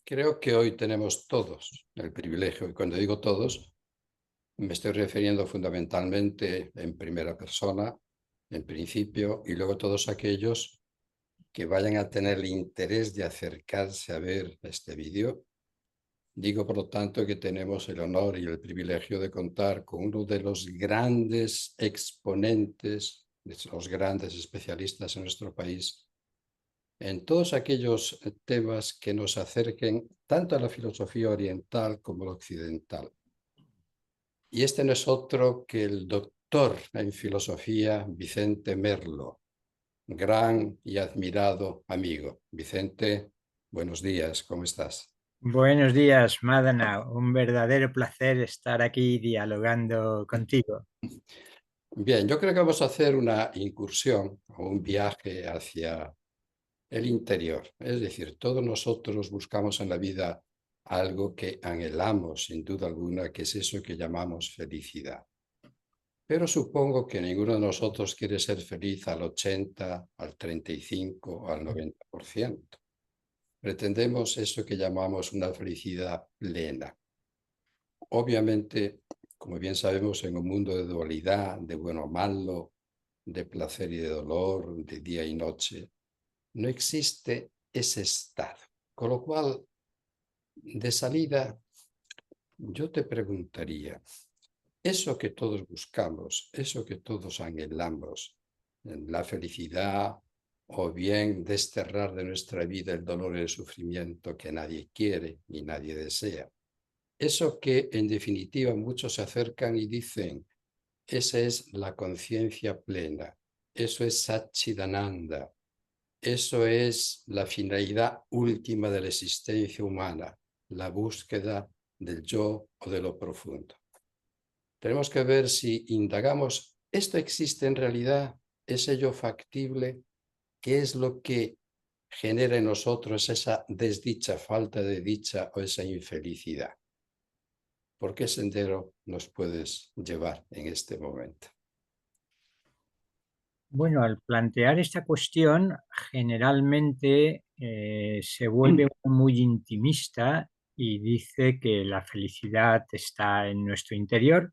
Creo que hoy tenemos todos el privilegio, y cuando digo todos, me estoy refiriendo fundamentalmente en primera persona, en principio, y luego todos aquellos que vayan a tener el interés de acercarse a ver este vídeo. Digo, por lo tanto, que tenemos el honor y el privilegio de contar con uno de los grandes exponentes, de los grandes especialistas en nuestro país, en todos aquellos temas que nos acerquen tanto a la filosofía oriental como a la occidental. Y este no es otro que el doctor en filosofía Vicente Merlo, gran y admirado amigo. Vicente, buenos días, ¿cómo estás? Buenos días, Madana. Un verdadero placer estar aquí dialogando contigo. Bien, yo creo que vamos a hacer una incursión o un viaje hacia el interior. Es decir, todos nosotros buscamos en la vida algo que anhelamos, sin duda alguna, que es eso que llamamos felicidad. Pero supongo que ninguno de nosotros quiere ser feliz al 80, al 35 o al 90%. Pretendemos eso que llamamos una felicidad plena. Obviamente, como bien sabemos, en un mundo de dualidad, de bueno o malo, de placer y de dolor, de día y noche, no existe ese estado. Con lo cual, de salida, yo te preguntaría, eso que todos buscamos, eso que todos anhelamos, la felicidad o bien desterrar de nuestra vida el dolor y el sufrimiento que nadie quiere ni nadie desea. Eso que en definitiva muchos se acercan y dicen, esa es la conciencia plena, eso es Satchidananda, eso es la finalidad última de la existencia humana, la búsqueda del yo o de lo profundo. Tenemos que ver si indagamos, ¿esto existe en realidad? ¿Es ello factible? ¿Qué es lo que genera en nosotros esa desdicha, falta de dicha o esa infelicidad? ¿Por qué sendero nos puedes llevar en este momento? Bueno, al plantear esta cuestión, generalmente se vuelve muy intimista y dice que la felicidad está en nuestro interior.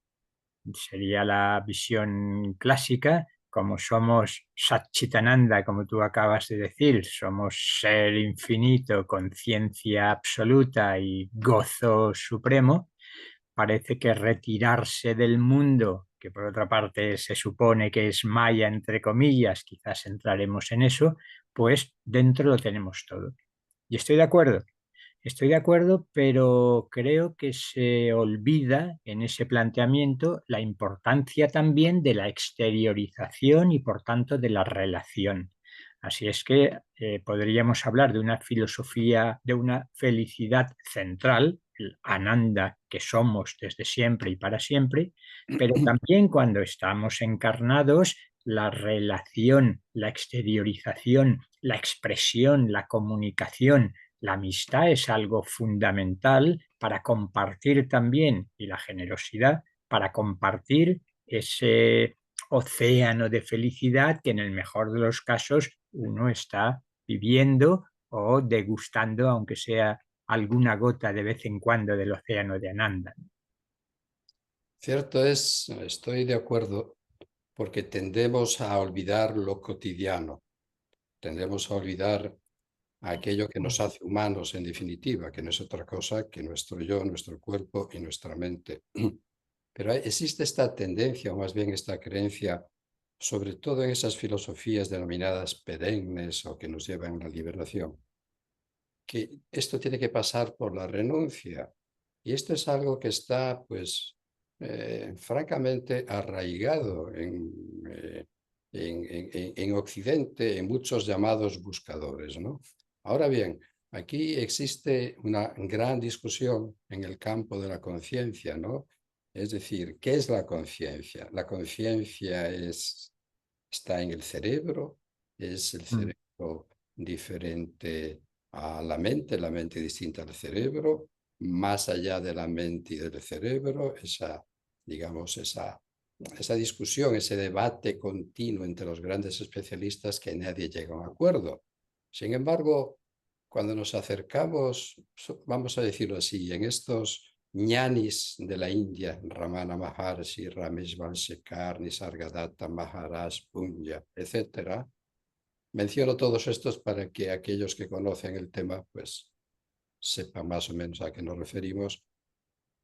Sería la visión clásica. Como somos Satchitananda, como tú acabas de decir, somos ser infinito, conciencia absoluta y gozo supremo. Parece que retirarse del mundo, que por otra parte se supone que es maya, entre comillas, quizás entraremos en eso, pues dentro lo tenemos todo. Y estoy de acuerdo, pero creo que se olvida en ese planteamiento la importancia también de la exteriorización y por tanto de la relación. Así es que podríamos hablar de una filosofía, de una felicidad central, el Ananda que somos desde siempre y para siempre, pero también cuando estamos encarnados, la relación, la exteriorización, la expresión, la comunicación, la amistad es algo fundamental para compartir también, y la generosidad, para compartir ese océano de felicidad que en el mejor de los casos uno está viviendo o degustando, aunque sea alguna gota de vez en cuando del océano de Ananda. Cierto es, estoy de acuerdo, porque tendemos a olvidar lo cotidiano, tendemos a olvidar aquello que nos hace humanos en definitiva, que no es otra cosa que nuestro yo, nuestro cuerpo y nuestra mente. Pero existe esta tendencia, o más bien esta creencia, sobre todo en esas filosofías denominadas perennes o que nos llevan a la liberación, que esto tiene que pasar por la renuncia. Y esto es algo que está, pues, francamente arraigado en Occidente, en muchos llamados buscadores, ¿no? Ahora bien, aquí existe una gran discusión en el campo de la conciencia, ¿no? Es decir, ¿qué es la conciencia? La conciencia está en el cerebro, es el Mm. cerebro diferente a la mente distinta al cerebro, más allá de la mente y del cerebro, digamos, esa discusión, ese debate continuo entre los grandes especialistas que nadie llega a un acuerdo. Sin embargo, cuando nos acercamos, vamos a decirlo así, en estos ñanis de la India, Ramana Maharshi, Rameshwar Shekhar, Nisargadatta Maharaj, Punya, etcétera, menciono todos estos para que aquellos que conocen el tema pues sepan más o menos a qué nos referimos.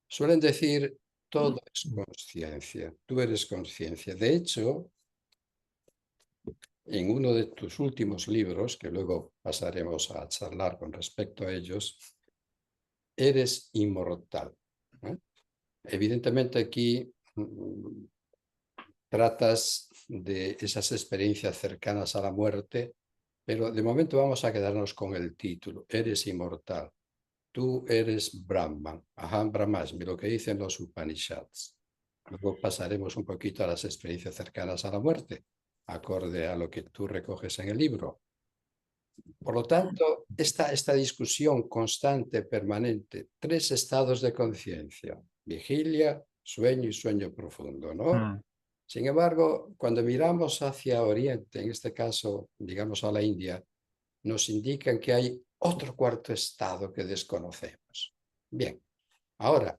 Suelen decir, todo es conciencia, tú eres conciencia. De hecho, en uno de tus últimos libros, que luego pasaremos a charlar con respecto a ellos, eres inmortal, ¿eh? Evidentemente aquí tratas de esas experiencias cercanas a la muerte, pero de momento vamos a quedarnos con el título, eres inmortal. Tú eres Brahman, Aham Brahmasmi, lo que dicen los Upanishads. Luego pasaremos un poquito a las experiencias cercanas a la muerte, acorde a lo que tú recoges en el libro. Por lo tanto, esta discusión constante, permanente, tres estados de conciencia, vigilia, sueño y sueño profundo, ¿no? Sin embargo, cuando miramos hacia Oriente, en este caso, digamos a la India, nos indican que hay otro cuarto estado que desconocemos. Bien, ahora,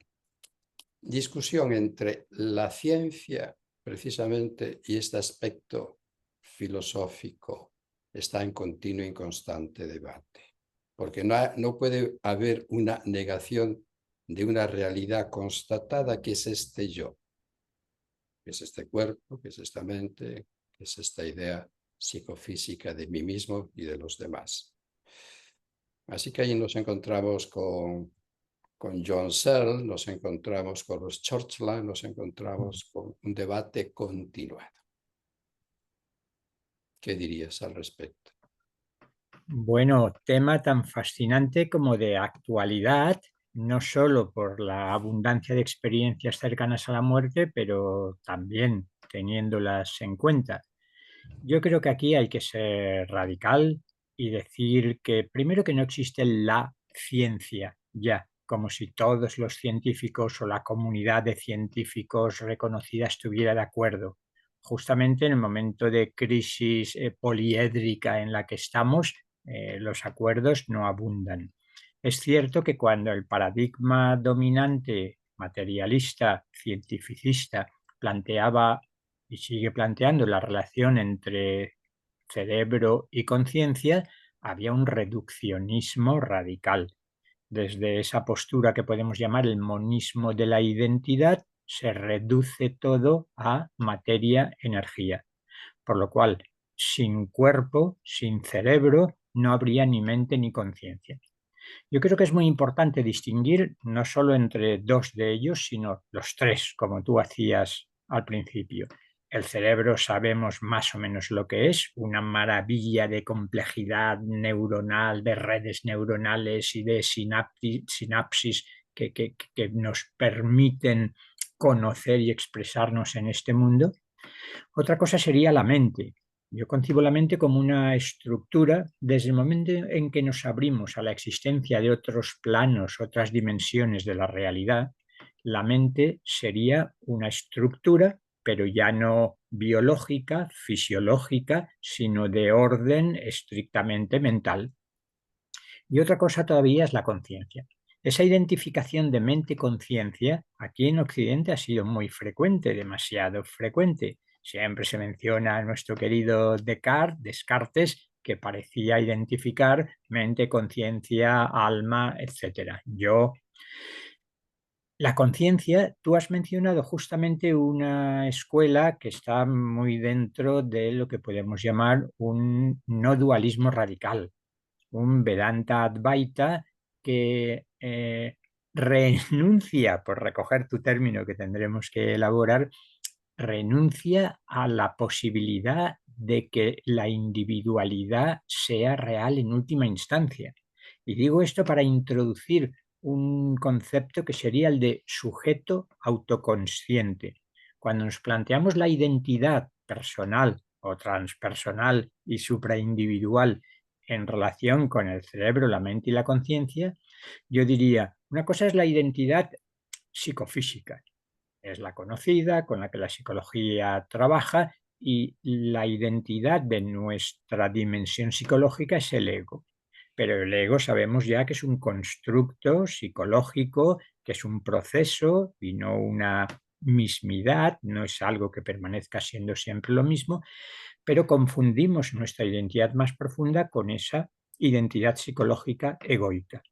discusión entre la ciencia, precisamente, y este aspecto filosófico está en continuo y constante debate, porque no puede haber una negación de una realidad constatada que es este yo, que es este cuerpo, que es esta mente, que es esta idea psicofísica de mí mismo y de los demás. Así que ahí nos encontramos con John Searle, nos encontramos con los Churchland, nos encontramos con un debate continuado. ¿Qué dirías al respecto? Bueno, tema tan fascinante como de actualidad, no solo por la abundancia de experiencias cercanas a la muerte, pero también teniéndolas en cuenta. Yo creo que aquí hay que ser radical y decir que primero que no existe la ciencia ya, como si todos los científicos o la comunidad de científicos reconocida estuviera de acuerdo. Justamente en el momento de crisis poliédrica en la que estamos, los acuerdos no abundan. Es cierto que cuando el paradigma dominante, materialista, cientificista, planteaba y sigue planteando la relación entre cerebro y conciencia, había un reduccionismo radical. Desde esa postura que podemos llamar el monismo de la identidad, se reduce todo a materia-energía. Por lo cual, sin cuerpo, sin cerebro, no habría ni mente ni conciencia. Yo creo que es muy importante distinguir no solo entre dos de ellos, sino los tres, como tú hacías al principio. El cerebro sabemos más o menos lo que es, una maravilla de complejidad neuronal, de redes neuronales y de sinapsis que nos permiten conocer y expresarnos en este mundo. Otra cosa sería la mente. Yo concibo la mente como una estructura desde el momento en que nos abrimos a la existencia de otros planos, otras dimensiones de la realidad. La mente sería una estructura, pero ya no biológica, fisiológica, sino de orden estrictamente mental. Y otra cosa todavía es la conciencia. Esa identificación de mente-conciencia aquí en Occidente ha sido muy frecuente, demasiado frecuente. Siempre se menciona a nuestro querido Descartes, que parecía identificar mente, conciencia, alma, etc. La conciencia, tú has mencionado justamente una escuela que está muy dentro de lo que podemos llamar un no dualismo radical, un Vedanta Advaita que renuncia, por recoger tu término que tendremos que elaborar, renuncia a la posibilidad de que la individualidad sea real en última instancia. Y digo esto para introducir un concepto que sería el de sujeto autoconsciente. Cuando nos planteamos la identidad personal o transpersonal y supraindividual en relación con el cerebro, la mente y la conciencia, yo diría, una cosa es la identidad psicofísica, es la conocida, con la que la psicología trabaja, y la identidad de nuestra dimensión psicológica es el ego. Pero el ego sabemos ya que es un constructo psicológico, que es un proceso y no una mismidad, no es algo que permanezca siendo siempre lo mismo, pero confundimos nuestra identidad más profunda con esa identidad psicológica egoica.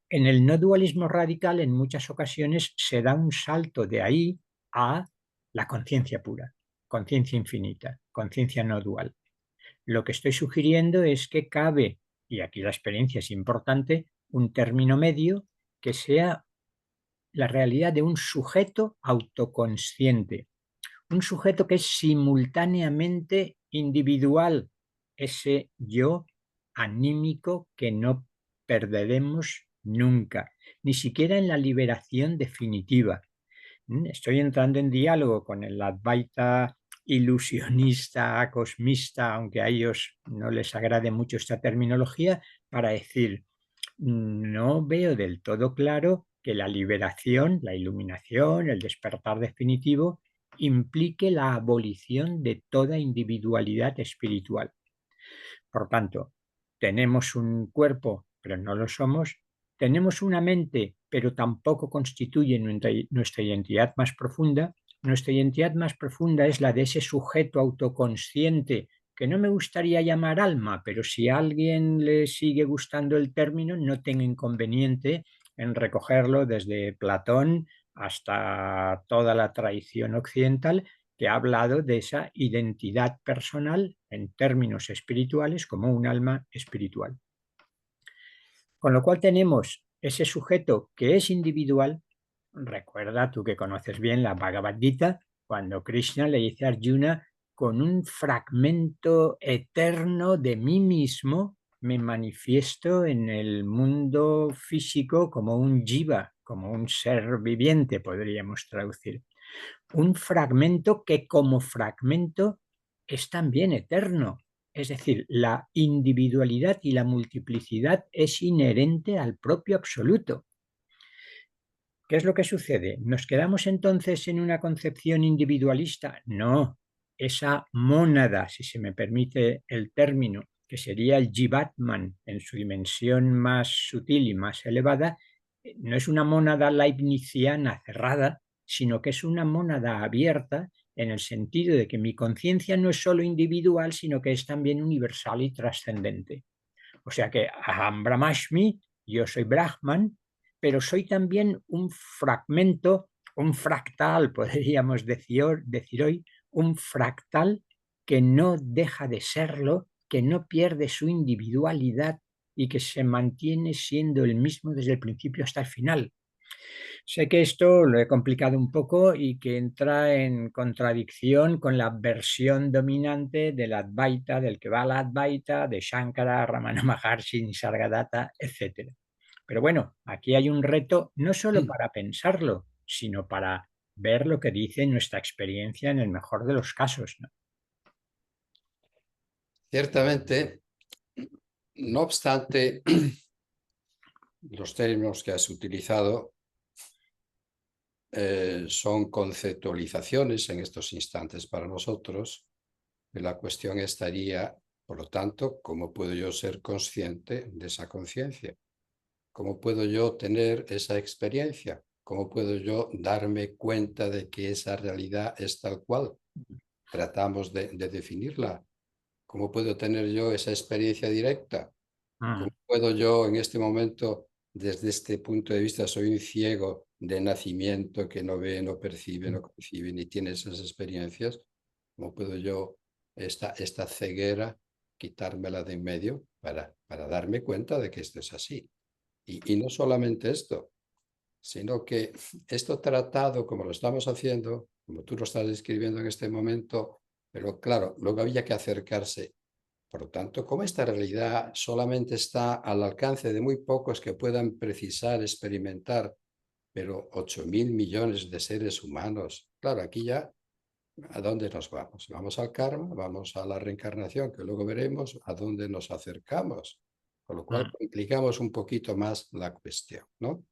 En el no dualismo radical, en muchas ocasiones se da un salto de ahí a la conciencia pura, conciencia infinita, conciencia no dual. Lo que estoy sugiriendo es que cabe, y aquí la experiencia es importante, un término medio que sea la realidad de un sujeto autoconsciente, un sujeto que es simultáneamente individual, ese yo anímico que no perderemos nunca, ni siquiera en la liberación definitiva. Estoy entrando en diálogo con el Advaita ilusionista, cosmista, aunque a ellos no les agrade mucho esta terminología, para decir, no veo del todo claro que la liberación, la iluminación, el despertar definitivo implique la abolición de toda individualidad espiritual. Por tanto, tenemos un cuerpo, pero no lo somos, tenemos una mente, pero tampoco constituye nuestra identidad más profunda. Nuestra identidad más profunda es la de ese sujeto autoconsciente que no me gustaría llamar alma, pero si a alguien le sigue gustando el término, no tengo inconveniente en recogerlo desde Platón hasta toda la tradición occidental, que ha hablado de esa identidad personal en términos espirituales como un alma espiritual. Con lo cual tenemos ese sujeto que es individual. Recuerda, tú que conoces bien la Bhagavad Gita, cuando Krishna le dice a Arjuna, con un fragmento eterno de mí mismo me manifiesto en el mundo físico como un jiva, como un ser viviente, podríamos traducir. Un fragmento que como fragmento es también eterno. Es decir, la individualidad y la multiplicidad es inherente al propio absoluto. ¿Qué es lo que sucede? ¿Nos quedamos entonces en una concepción individualista? No, esa mónada, si se me permite el término, que sería el Jivatman en su dimensión más sutil y más elevada, no es una mónada leibniziana cerrada, sino que es una mónada abierta en el sentido de que mi conciencia no es solo individual, sino que es también universal y trascendente. O sea que Aham Brahmasmi, yo soy Brahman, pero soy también un fragmento, un fractal, podríamos decir hoy, un fractal que no deja de serlo, que no pierde su individualidad y que se mantiene siendo el mismo desde el principio hasta el final. Sé que esto lo he complicado un poco y que entra en contradicción con la versión dominante del Advaita, del Kevala Advaita, de Shankara, Ramana Maharshi, Nisargadatta, etc. Pero bueno, aquí hay un reto no solo para pensarlo, sino para ver lo que dice nuestra experiencia en el mejor de los casos, ¿no? Ciertamente, no obstante, los términos que has utilizado son conceptualizaciones en estos instantes para nosotros. La cuestión estaría, por lo tanto, ¿cómo puedo yo ser consciente de esa conciencia? ¿Cómo puedo yo tener esa experiencia? ¿Cómo puedo yo darme cuenta de que esa realidad es tal cual? Tratamos de definirla. ¿Cómo puedo tener yo esa experiencia directa? ¿Cómo Mm, puedo yo en este momento, desde este punto de vista, soy un ciego de nacimiento que no ve, no percibe, no concibe, ni tiene esas experiencias? ¿Cómo puedo yo esta ceguera quitármela de en medio para darme cuenta de que esto es así? Y no solamente esto, sino que esto tratado como lo estamos haciendo, como tú lo estás describiendo en este momento, pero claro, luego había que acercarse. Por lo tanto, como esta realidad solamente está al alcance de muy pocos que puedan precisar, experimentar, pero 8.000 millones de seres humanos, claro, aquí ya, ¿a dónde nos vamos? ¿Vamos al karma? ¿Vamos a la reencarnación? Que luego veremos a dónde nos acercamos. Con lo cual mm. complicamos un poquito más la cuestión, ¿no?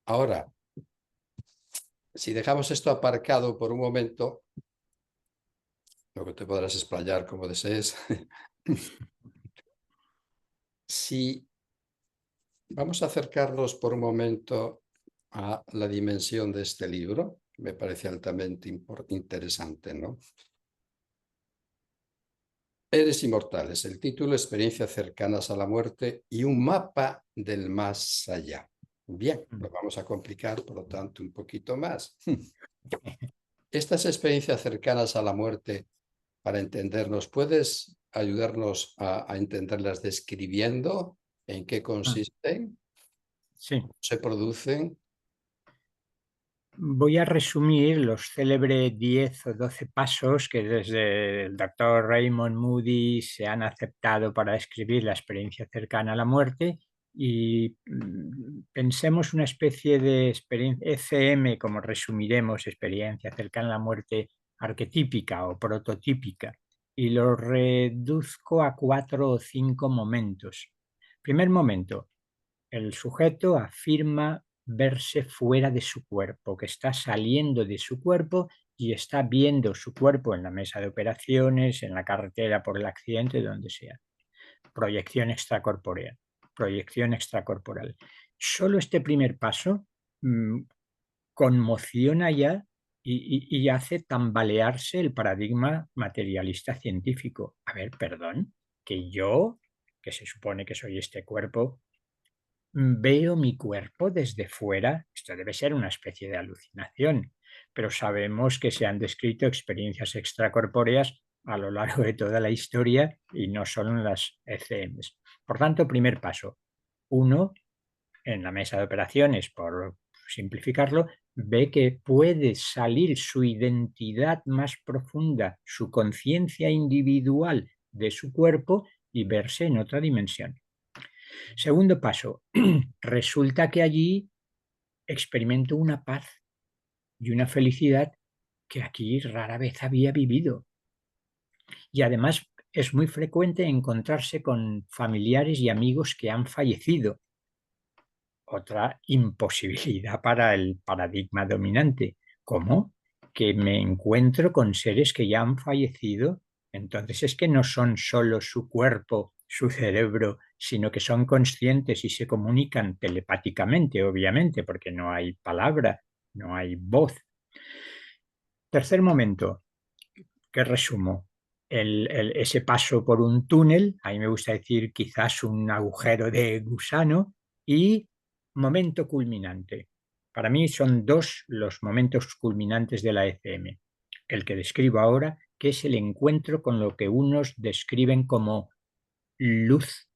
Ahora, si dejamos esto aparcado por un momento, luego te podrás explayar como desees. Si vamos a acercarnos por un momento a la dimensión de este libro, me parece altamente interesante, ¿no? Eres inmortal, es el título, experiencias cercanas a la muerte y un mapa del más allá. Bien, lo vamos a complicar, por lo tanto, un poquito más. Estas experiencias cercanas a la muerte, para entendernos, ¿puedes ayudarnos a entenderlas describiendo en qué consisten, Sí. se producen? Voy a resumir los célebres 10 o 12 pasos que desde el doctor Raymond Moody se han aceptado para describir la experiencia cercana a la muerte y pensemos una especie de experiencia ECM, como resumiremos, experiencia cercana a la muerte arquetípica o prototípica, y lo reduzco a 4 o 5 momentos. Primer momento, el sujeto afirma verse fuera de su cuerpo, que está saliendo de su cuerpo y está viendo su cuerpo en la mesa de operaciones, en la carretera por el accidente, donde sea. Proyección extracorpórea, proyección extracorporal. Solo este primer paso conmociona ya y hace tambalearse el paradigma materialista científico. A ver, perdón, que yo, que se supone que soy este cuerpo, veo mi cuerpo desde fuera. Esto debe ser una especie de alucinación, pero sabemos que se han descrito experiencias extracorpóreas a lo largo de toda la historia y no solo en las ECMs. Por tanto, primer paso, uno en la mesa de operaciones, por simplificarlo, ve que puede salir su identidad más profunda, su conciencia individual de su cuerpo y verse en otra dimensión. Segundo paso, resulta que allí experimento una paz y una felicidad que aquí rara vez había vivido. Y además es muy frecuente encontrarse con familiares y amigos que han fallecido. Otra imposibilidad para el paradigma dominante. ¿Cómo? Que me encuentro con seres que ya han fallecido. Entonces es que no son solo su cuerpo, su cerebro, sino que son conscientes y se comunican telepáticamente, obviamente, porque no hay palabra, no hay voz. Tercer momento, que resumo. Ese paso por un túnel, a mí me gusta decir quizás un agujero de gusano, y momento culminante. Para mí son dos los momentos culminantes de la ECM. El que describo ahora, que es el encuentro con lo que unos describen como luz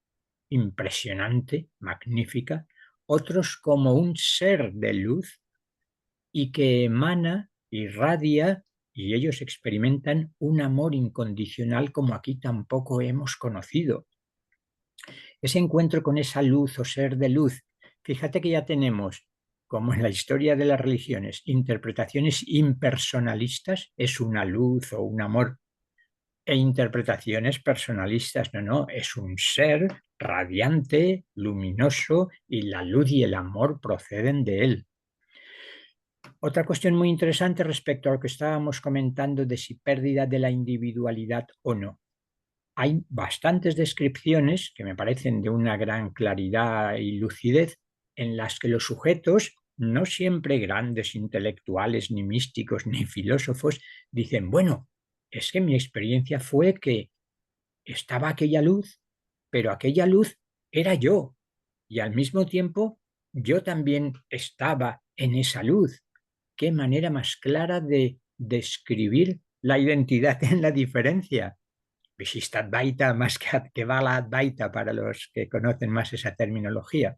impresionante, magnífica, otros como un ser de luz y que emana, irradia, y ellos experimentan un amor incondicional como aquí tampoco hemos conocido. Ese encuentro con esa luz o ser de luz, fíjate que ya tenemos, como en la historia de las religiones, interpretaciones impersonalistas, es una luz o un amor, e interpretaciones personalistas, no, es un ser radiante, luminoso, y la luz y el amor proceden de él. Otra cuestión muy interesante respecto a lo que estábamos comentando de si pérdida de la individualidad o no. Hay bastantes descripciones que me parecen de una gran claridad y lucidez en las que los sujetos, no siempre grandes intelectuales, ni místicos, ni filósofos, dicen, bueno, es que mi experiencia fue que estaba aquella luz, pero aquella luz era yo, y al mismo tiempo yo también estaba en esa luz. Qué manera más clara de describir la identidad en la diferencia. Visistadvaita más que Baladvaita para los que conocen más esa terminología.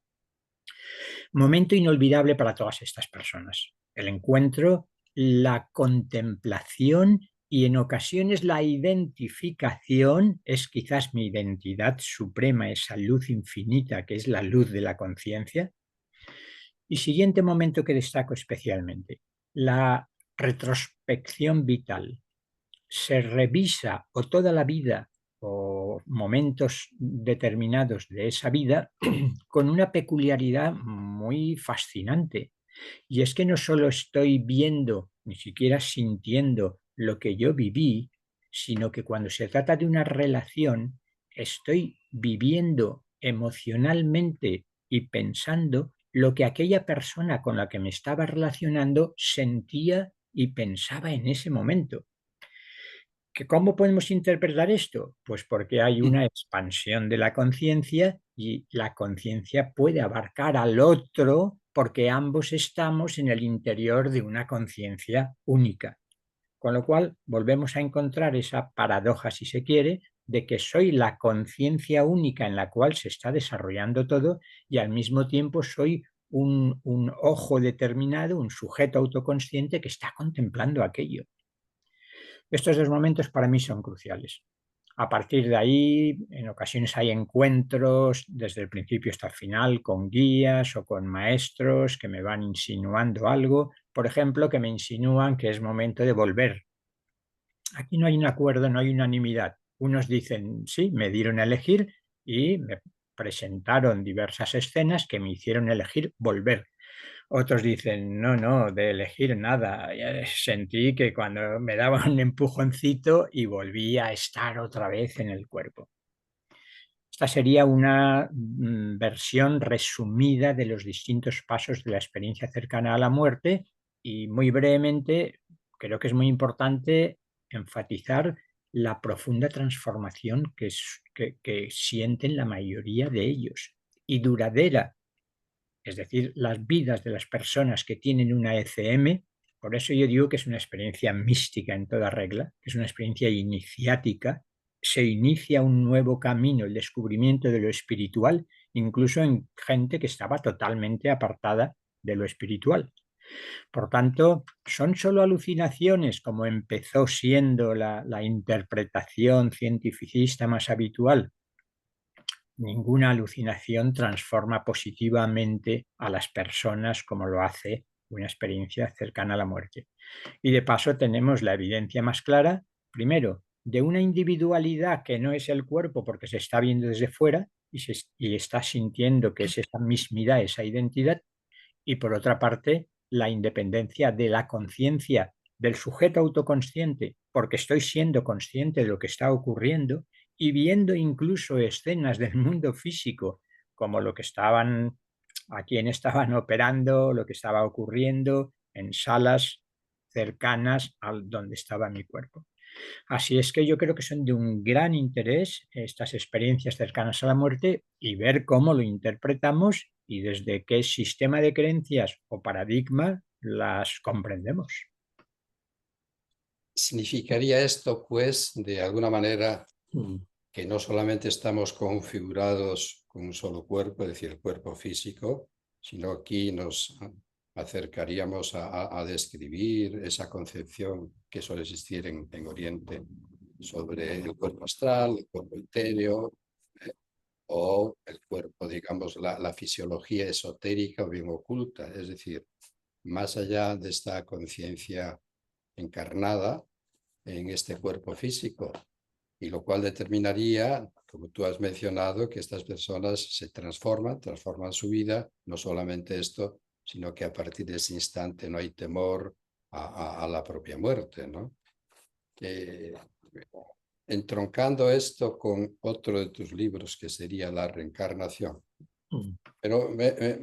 Momento inolvidable para todas estas personas. El encuentro, la contemplación y en ocasiones la identificación es quizás mi identidad suprema, esa luz infinita que es la luz de la conciencia. Y siguiente momento que destaco especialmente, la retrospección vital. Se revisa o toda la vida o momentos determinados de esa vida con una peculiaridad muy fascinante. Y es que no solo estoy viendo, ni siquiera sintiendo lo que yo viví, sino que cuando se trata de una relación, estoy viviendo emocionalmente y pensando lo que aquella persona con la que me estaba relacionando sentía y pensaba en ese momento. ¿Cómo podemos interpretar esto? Pues porque hay una expansión de la conciencia y la conciencia puede abarcar al otro porque ambos estamos en el interior de una conciencia única. Con lo cual, volvemos a encontrar esa paradoja, si se quiere, de que soy la conciencia única en la cual se está desarrollando todo y al mismo tiempo soy un ojo determinado, un sujeto autoconsciente que está contemplando aquello. Estos dos momentos para mí son cruciales. A partir de ahí, en ocasiones hay encuentros desde el principio hasta el final con guías o con maestros que me van insinuando algo. Por ejemplo, que me insinúan que es momento de volver. Aquí no hay un acuerdo, no hay unanimidad. Unos dicen, sí, me dieron a elegir y me presentaron diversas escenas que me hicieron elegir volver. Otros dicen, no, no, de elegir nada. Sentí que cuando me daban un empujoncito y volví a estar otra vez en el cuerpo. Esta sería una versión resumida de los distintos pasos de la experiencia cercana a la muerte y muy brevemente creo que es muy importante enfatizar la profunda transformación que sienten la mayoría de ellos y duradera, es decir, las vidas de las personas que tienen una ECM. Por eso yo digo que es una experiencia mística en toda regla, que es una experiencia iniciática. Se inicia un nuevo camino, el descubrimiento de lo espiritual, incluso en gente que estaba totalmente apartada de lo espiritual. Por tanto, son solo alucinaciones, como empezó siendo la interpretación cientificista más habitual. Ninguna alucinación transforma positivamente a las personas como lo hace una experiencia cercana a la muerte. Y de paso tenemos la evidencia más clara, primero, de una individualidad que no es el cuerpo porque se está viendo desde fuera y está sintiendo que es esa mismidad, esa identidad, y por otra parte, la independencia de la conciencia del sujeto autoconsciente, porque estoy siendo consciente de lo que está ocurriendo y viendo incluso escenas del mundo físico, como lo que estaban, a quien estaban operando, lo que estaba ocurriendo en salas cercanas a donde estaba mi cuerpo. Así es que yo creo que son de un gran interés estas experiencias cercanas a la muerte y ver cómo lo interpretamos y desde qué sistema de creencias o paradigma las comprendemos. ¿Significaría esto, pues, de alguna manera que no solamente estamos configurados con un solo cuerpo, es decir, el cuerpo físico, sino aquí nos acercaríamos a describir esa concepción que suele existir en Oriente sobre el cuerpo astral, el cuerpo etéreo, o el cuerpo, digamos, la fisiología esotérica o bien oculta, es decir, más allá de esta conciencia encarnada en este cuerpo físico, y lo cual determinaría, como tú has mencionado, que estas personas se transforman su vida, no solamente esto, sino que a partir de ese instante no hay temor a la propia muerte, ¿no? Entroncando esto con otro de tus libros, que sería La reencarnación. Pero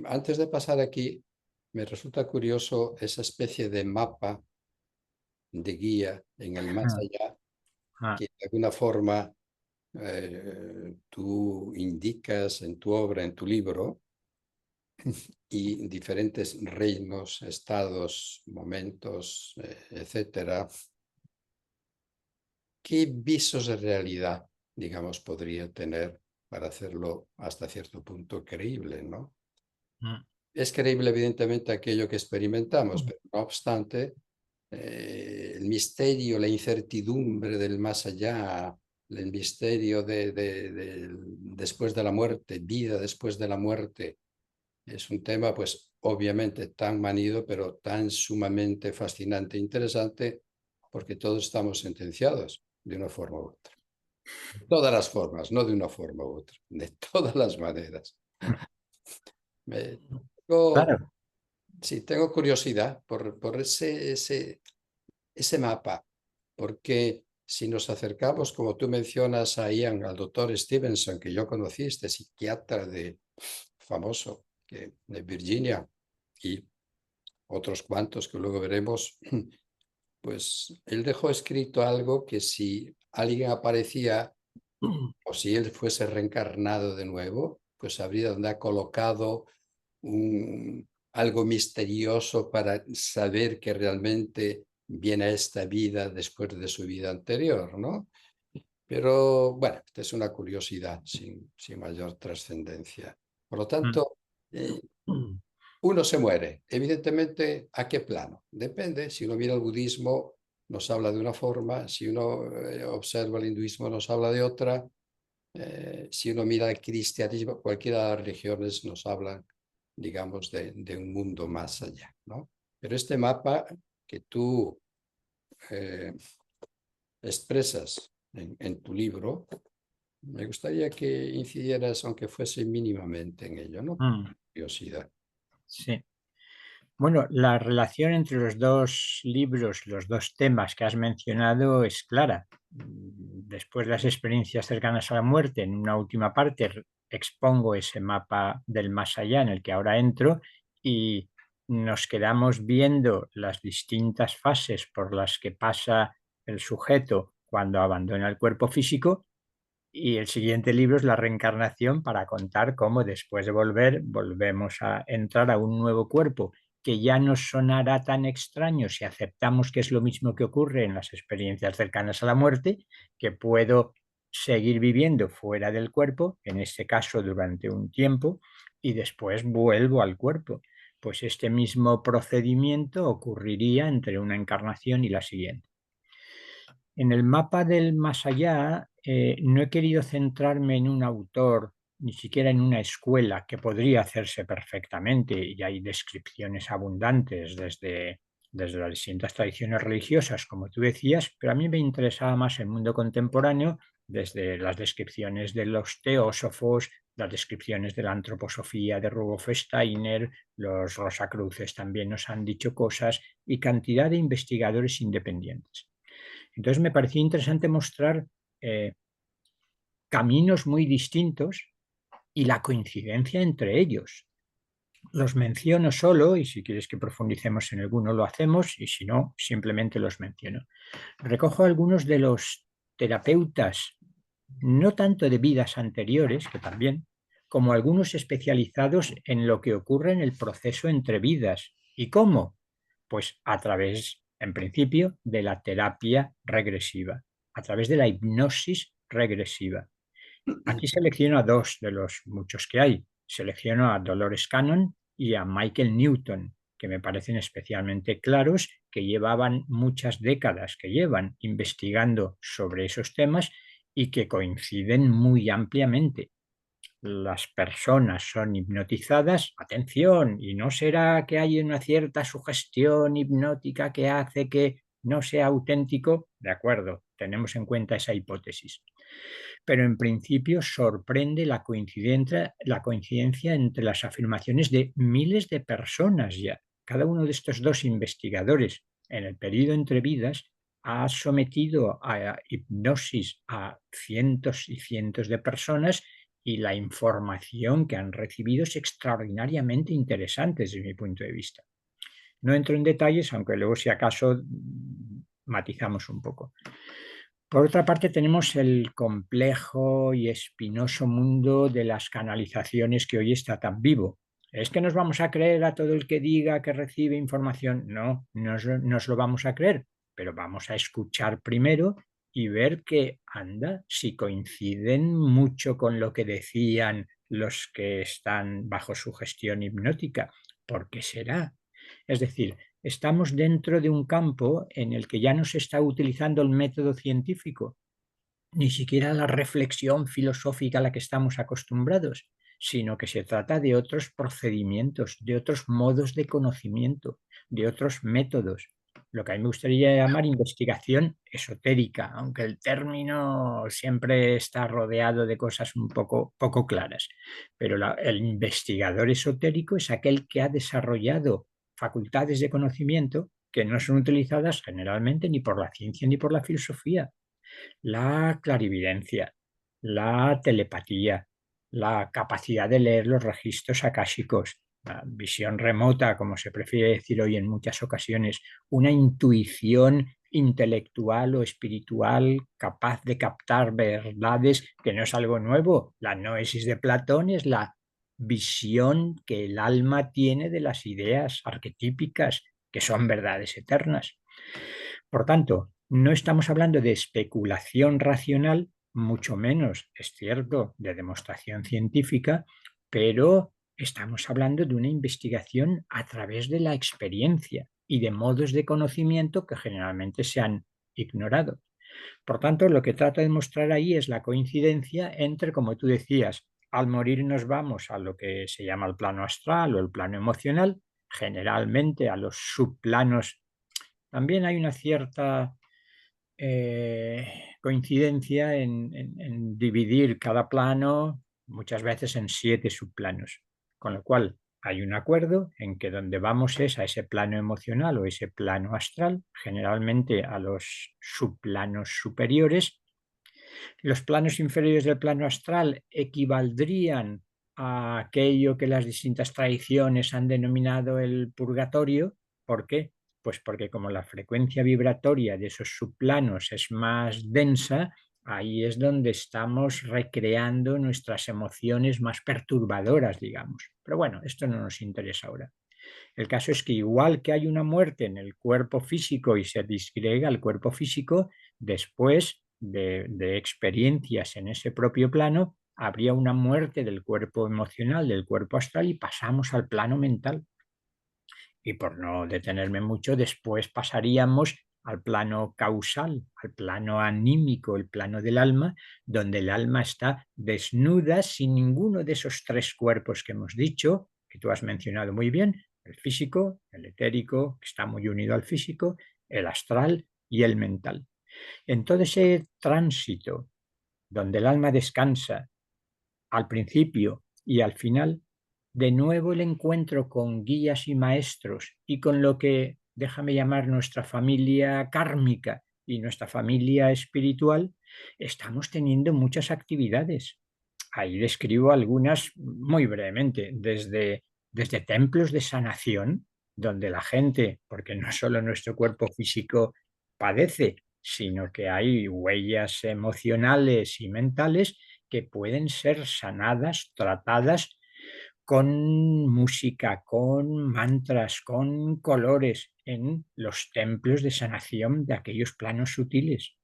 antes de pasar aquí, me resulta curioso esa especie de mapa, de guía en el más allá, que de alguna forma tú indicas en tu obra, en tu libro, y diferentes reinos, estados, momentos, etcétera. ¿Qué visos de realidad, digamos, podría tener para hacerlo hasta cierto punto creíble, ¿no? Es creíble, evidentemente, aquello que experimentamos, pero no obstante, el misterio, la incertidumbre del más allá, el misterio de después de la muerte, vida después de la muerte, es un tema, pues, obviamente tan manido, pero tan sumamente fascinante e interesante, porque todos estamos sentenciados de una forma u otra. De todas las formas, no de una forma u otra, de todas las maneras. Tengo, Claro. sí, tengo curiosidad por ese mapa, porque si nos acercamos, como tú mencionas a Ian, al doctor Stevenson, que yo conocí, este psiquiatra famoso de Virginia, y otros cuantos que luego veremos, pues él dejó escrito algo que si alguien aparecía o si él fuese reencarnado de nuevo, pues habría colocado algo misterioso para saber que realmente viene a esta vida después de su vida anterior, ¿no? Pero bueno, esta es una curiosidad sin mayor trascendencia. Por lo tanto, uno se muere. Evidentemente, ¿a qué plano? Depende. Si uno mira el budismo, nos habla de una forma. Si uno observa el hinduismo, nos habla de otra. Si uno mira el cristianismo, cualquiera de las religiones nos hablan, digamos, de un mundo más allá, ¿no? Pero este mapa que tú eh, expresas en tu libro, me gustaría que incidieras, aunque fuese mínimamente en ello, ¿no? Curiosidad. Sí. Bueno, la relación entre los dos libros, los dos temas que has mencionado es clara. Después de las experiencias cercanas a la muerte, en una última parte expongo ese mapa del más allá en el que ahora entro y nos quedamos viendo las distintas fases por las que pasa el sujeto cuando abandona el cuerpo físico y el siguiente libro es la reencarnación para contar cómo después de volver volvemos a entrar a un nuevo cuerpo que ya nos sonará tan extraño si aceptamos que es lo mismo que ocurre en las experiencias cercanas a la muerte, que puedo seguir viviendo fuera del cuerpo, en este caso durante un tiempo, y después vuelvo al cuerpo. Pues este mismo procedimiento ocurriría entre una encarnación y la siguiente. En el mapa del más allá, no he querido centrarme en un autor, ni siquiera en una escuela, que podría hacerse perfectamente, y hay descripciones abundantes desde las distintas tradiciones religiosas, como tú decías, pero a mí me interesaba más el mundo contemporáneo, desde las descripciones de los teósofos, las descripciones de la antroposofía de Rudolf Steiner, los Rosacruces también nos han dicho cosas, y cantidad de investigadores independientes. Entonces me parecía interesante mostrar eh, caminos muy distintos y la coincidencia entre ellos. Los menciono solo y si quieres que profundicemos en alguno lo hacemos y si no, simplemente los menciono. Recojo algunos de los terapeutas, no tanto de vidas anteriores, que también, como algunos especializados en lo que ocurre en el proceso entre vidas. ¿Y cómo? Pues a través, en principio, de la terapia regresiva, a través de la hipnosis regresiva. Aquí selecciono a dos de los muchos que hay. Selecciono a Dolores Cannon y a Michael Newton, que me parecen especialmente claros, que llevaban muchas décadas, que llevan investigando sobre esos temas y que coinciden muy ampliamente. Las personas son hipnotizadas, atención, y no será que hay una cierta sugestión hipnótica que hace que no sea auténtico, de acuerdo, tenemos en cuenta esa hipótesis. Pero en principio sorprende la coincidencia entre las afirmaciones de miles de personas ya. Cada uno de estos dos investigadores en el periodo entre vidas ha sometido a hipnosis a cientos y cientos de personas y la información que han recibido es extraordinariamente interesante desde mi punto de vista. No entro en detalles, aunque luego si acaso matizamos un poco. Por otra parte, tenemos el complejo y espinoso mundo de las canalizaciones que hoy está tan vivo. ¿Es que nos vamos a creer a todo el que diga que recibe información? No, no nos lo vamos a creer, pero vamos a escuchar primero y ver que anda, si coinciden mucho con lo que decían los que están bajo su gestión hipnótica. ¿Por qué será? Es decir, estamos dentro de un campo en el que ya no se está utilizando el método científico, ni siquiera la reflexión filosófica a la que estamos acostumbrados, sino que se trata de otros procedimientos, de otros modos de conocimiento, de otros métodos. Lo que a mí me gustaría llamar investigación esotérica, aunque el término siempre está rodeado de cosas un poco claras. Pero el investigador esotérico es aquel que ha desarrollado facultades de conocimiento que no son utilizadas generalmente ni por la ciencia ni por la filosofía. La clarividencia, la telepatía, la capacidad de leer los registros akáshicos, la visión remota, como se prefiere decir hoy en muchas ocasiones, una intuición intelectual o espiritual capaz de captar verdades, que no es algo nuevo. La noesis de Platón es la visión que el alma tiene de las ideas arquetípicas, que son verdades eternas. Por tanto, no estamos hablando de especulación racional, mucho menos, es cierto, de demostración científica, pero estamos hablando de una investigación a través de la experiencia y de modos de conocimiento que generalmente se han ignorado. Por tanto, lo que trata de mostrar ahí es la coincidencia entre, como tú decías, al morir nos vamos a lo que se llama el plano astral o el plano emocional, generalmente a los subplanos. También hay una cierta coincidencia en dividir cada plano muchas veces en 7 subplanos, con lo cual hay un acuerdo en que donde vamos es a ese plano emocional o ese plano astral, generalmente a los subplanos superiores. Los planos inferiores del plano astral equivaldrían a aquello que las distintas tradiciones han denominado el purgatorio. ¿Por qué? Pues porque como la frecuencia vibratoria de esos subplanos es más densa, ahí es donde estamos recreando nuestras emociones más perturbadoras, digamos. Pero bueno, esto no nos interesa ahora. El caso es que igual que hay una muerte en el cuerpo físico y se disgrega el cuerpo físico, después de experiencias en ese propio plano, habría una muerte del cuerpo emocional, del cuerpo astral y pasamos al plano mental. Y por no detenerme mucho, después pasaríamos al plano causal, al plano anímico, el plano del alma, donde el alma está desnuda sin ninguno de esos 3 cuerpos que hemos dicho, que tú has mencionado muy bien, el físico, el etérico, que está muy unido al físico, el astral y el mental. En todo ese tránsito donde el alma descansa al principio y al final, de nuevo el encuentro con guías y maestros y con lo que déjame llamar nuestra familia kármica y nuestra familia espiritual, estamos teniendo muchas actividades. Ahí describo algunas muy brevemente, desde templos de sanación, donde la gente, porque no solo nuestro cuerpo físico padece, sino que hay huellas emocionales y mentales que pueden ser sanadas, tratadas con música, con mantras, con colores en los templos de sanación de aquellos planos sutiles.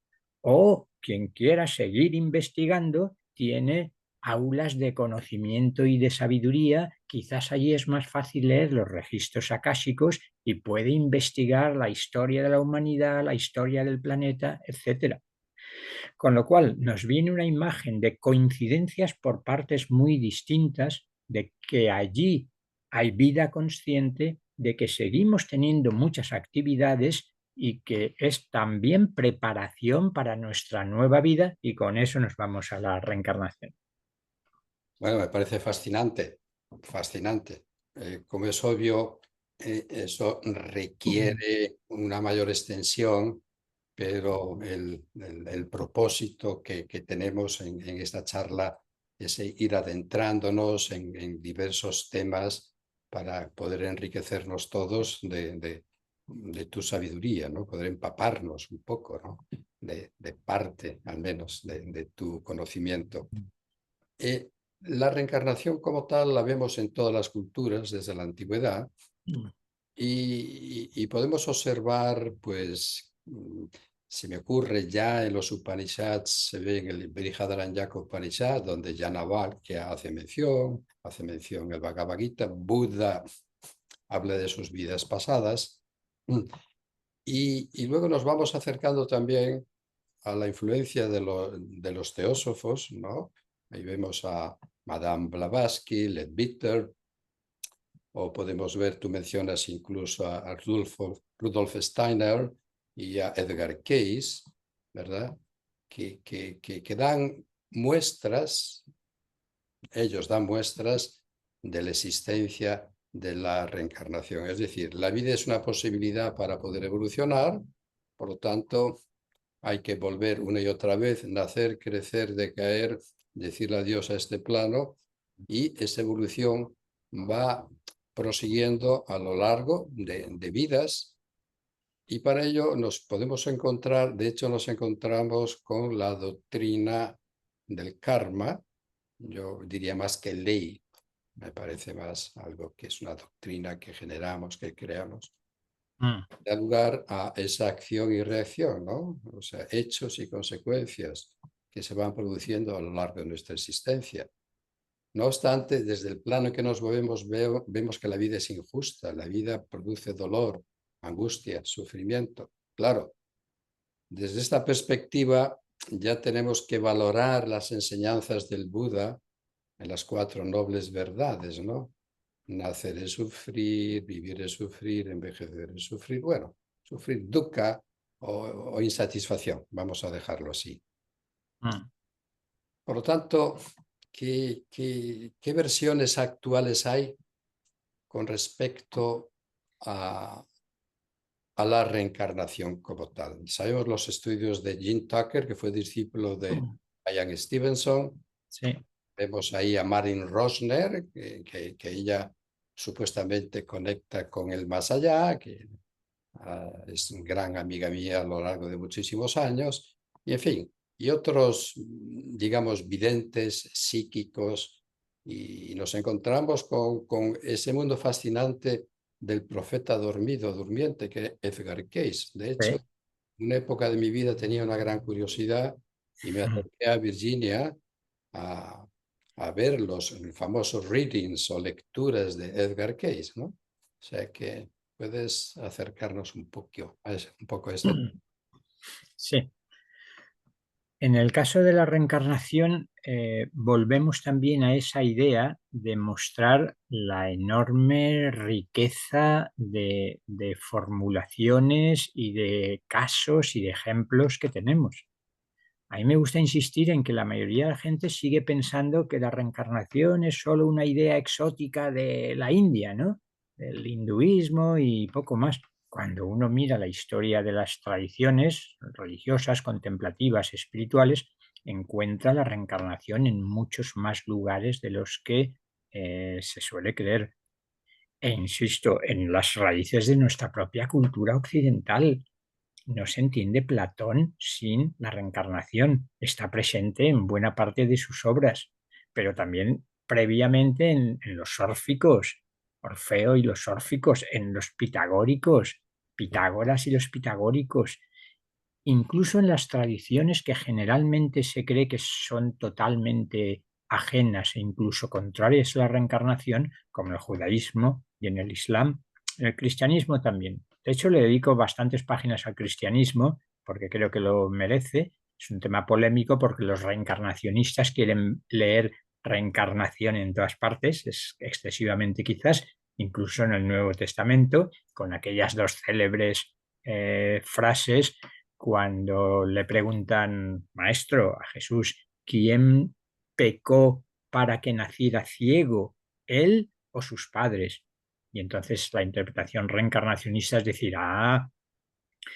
O quien quiera seguir investigando tiene aulas de conocimiento y de sabiduría, quizás allí es más fácil leer los registros akáshicos y puede investigar la historia de la humanidad, la historia del planeta, etcétera. Con lo cual nos viene una imagen de coincidencias por partes muy distintas, de que allí hay vida consciente, de que seguimos teniendo muchas actividades y que es también preparación para nuestra nueva vida y con eso nos vamos a la reencarnación. Bueno, me parece fascinante, fascinante. Como es obvio, eso requiere una mayor extensión, pero el propósito que tenemos en esta charla es ir adentrándonos en diversos temas para poder enriquecernos todos de tu sabiduría, ¿no? Poder empaparnos un poco, ¿no? De parte, al menos, de tu conocimiento. La reencarnación como tal la vemos en todas las culturas desde la antigüedad y podemos observar, pues, se me ocurre ya en los Upanishads, se ve en el Brihadaranyaka Upanishad, donde ya Naval, que hace mención el Bhagavad Gita, Buda habla de sus vidas pasadas y luego nos vamos acercando también a la influencia de los teósofos, ¿no? Ahí vemos a Madame Blavatsky, Leadbeater, o podemos ver, tú mencionas incluso a Rudolf Steiner y a Edgar Cayce, ¿verdad? Que dan muestras, ellos dan muestras de la existencia de la reencarnación. Es decir, la vida es una posibilidad para poder evolucionar, por lo tanto, hay que volver una y otra vez, nacer, crecer, decaer, decirle adiós a este plano, y esa evolución va prosiguiendo a lo largo de vidas, y para ello nos podemos encontrar, de hecho nos encontramos con la doctrina del karma. Yo diría más que ley, me parece más algo que es una doctrina que generamos, que creamos, Mm. da lugar a esa acción y reacción, ¿no? O sea, hechos y consecuencias que se van produciendo a lo largo de nuestra existencia. No obstante, desde el plano en que nos movemos, vemos que la vida es injusta, la vida produce dolor, angustia, sufrimiento. Claro, desde esta perspectiva ya tenemos que valorar las enseñanzas del Buda en las 4 nobles verdades, ¿no? Nacer es sufrir, vivir es sufrir, envejecer es sufrir. Bueno, sufrir dukkha o insatisfacción, vamos a dejarlo así. Mm. Por lo tanto, ¿qué versiones actuales hay con respecto a la reencarnación como tal? Sabemos los estudios de Jim Tucker, que fue discípulo de Ian Stevenson. Sí. Vemos ahí a Marin Rosner, que ella supuestamente conecta con el más allá, que es una gran amiga mía a lo largo de muchísimos años, y en fin, y otros, digamos, videntes, psíquicos, y nos encontramos con ese mundo fascinante del profeta dormido, durmiente, que es Edgar Cayce. De hecho, Sí. en una época de mi vida tenía una gran curiosidad y me Mm. acerqué a Virginia a, a ver los famosos readings o lecturas de Edgar Cayce, ¿no? O sea que puedes acercarnos un poco a este. Sí. En el caso de la reencarnación, volvemos también a esa idea de mostrar la enorme riqueza de formulaciones y de casos y de ejemplos que tenemos. A mí me gusta insistir en que la mayoría de la gente sigue pensando que la reencarnación es solo una idea exótica de la India, ¿no? Del hinduismo y poco más. Cuando uno mira la historia de las tradiciones religiosas, contemplativas, espirituales, encuentra la reencarnación en muchos más lugares de los que se suele creer. E insisto, en las raíces de nuestra propia cultura occidental. No se entiende Platón sin la reencarnación. Está presente en buena parte de sus obras, pero también previamente en los órficos, Orfeo y los órficos, en los pitagóricos, Pitágoras y los pitagóricos, incluso en las tradiciones que generalmente se cree que son totalmente ajenas e incluso contrarias a la reencarnación, como el judaísmo y en el islam, en el cristianismo también. De hecho, le dedico bastantes páginas al cristianismo porque creo que lo merece. Es un tema polémico porque los reencarnacionistas quieren leer reencarnación en todas partes, es excesivamente quizás, incluso en el Nuevo Testamento, con aquellas dos célebres frases cuando le preguntan, maestro, a Jesús, ¿quién pecó para que naciera ciego, él o sus padres? Y entonces la interpretación reencarnacionista es decir,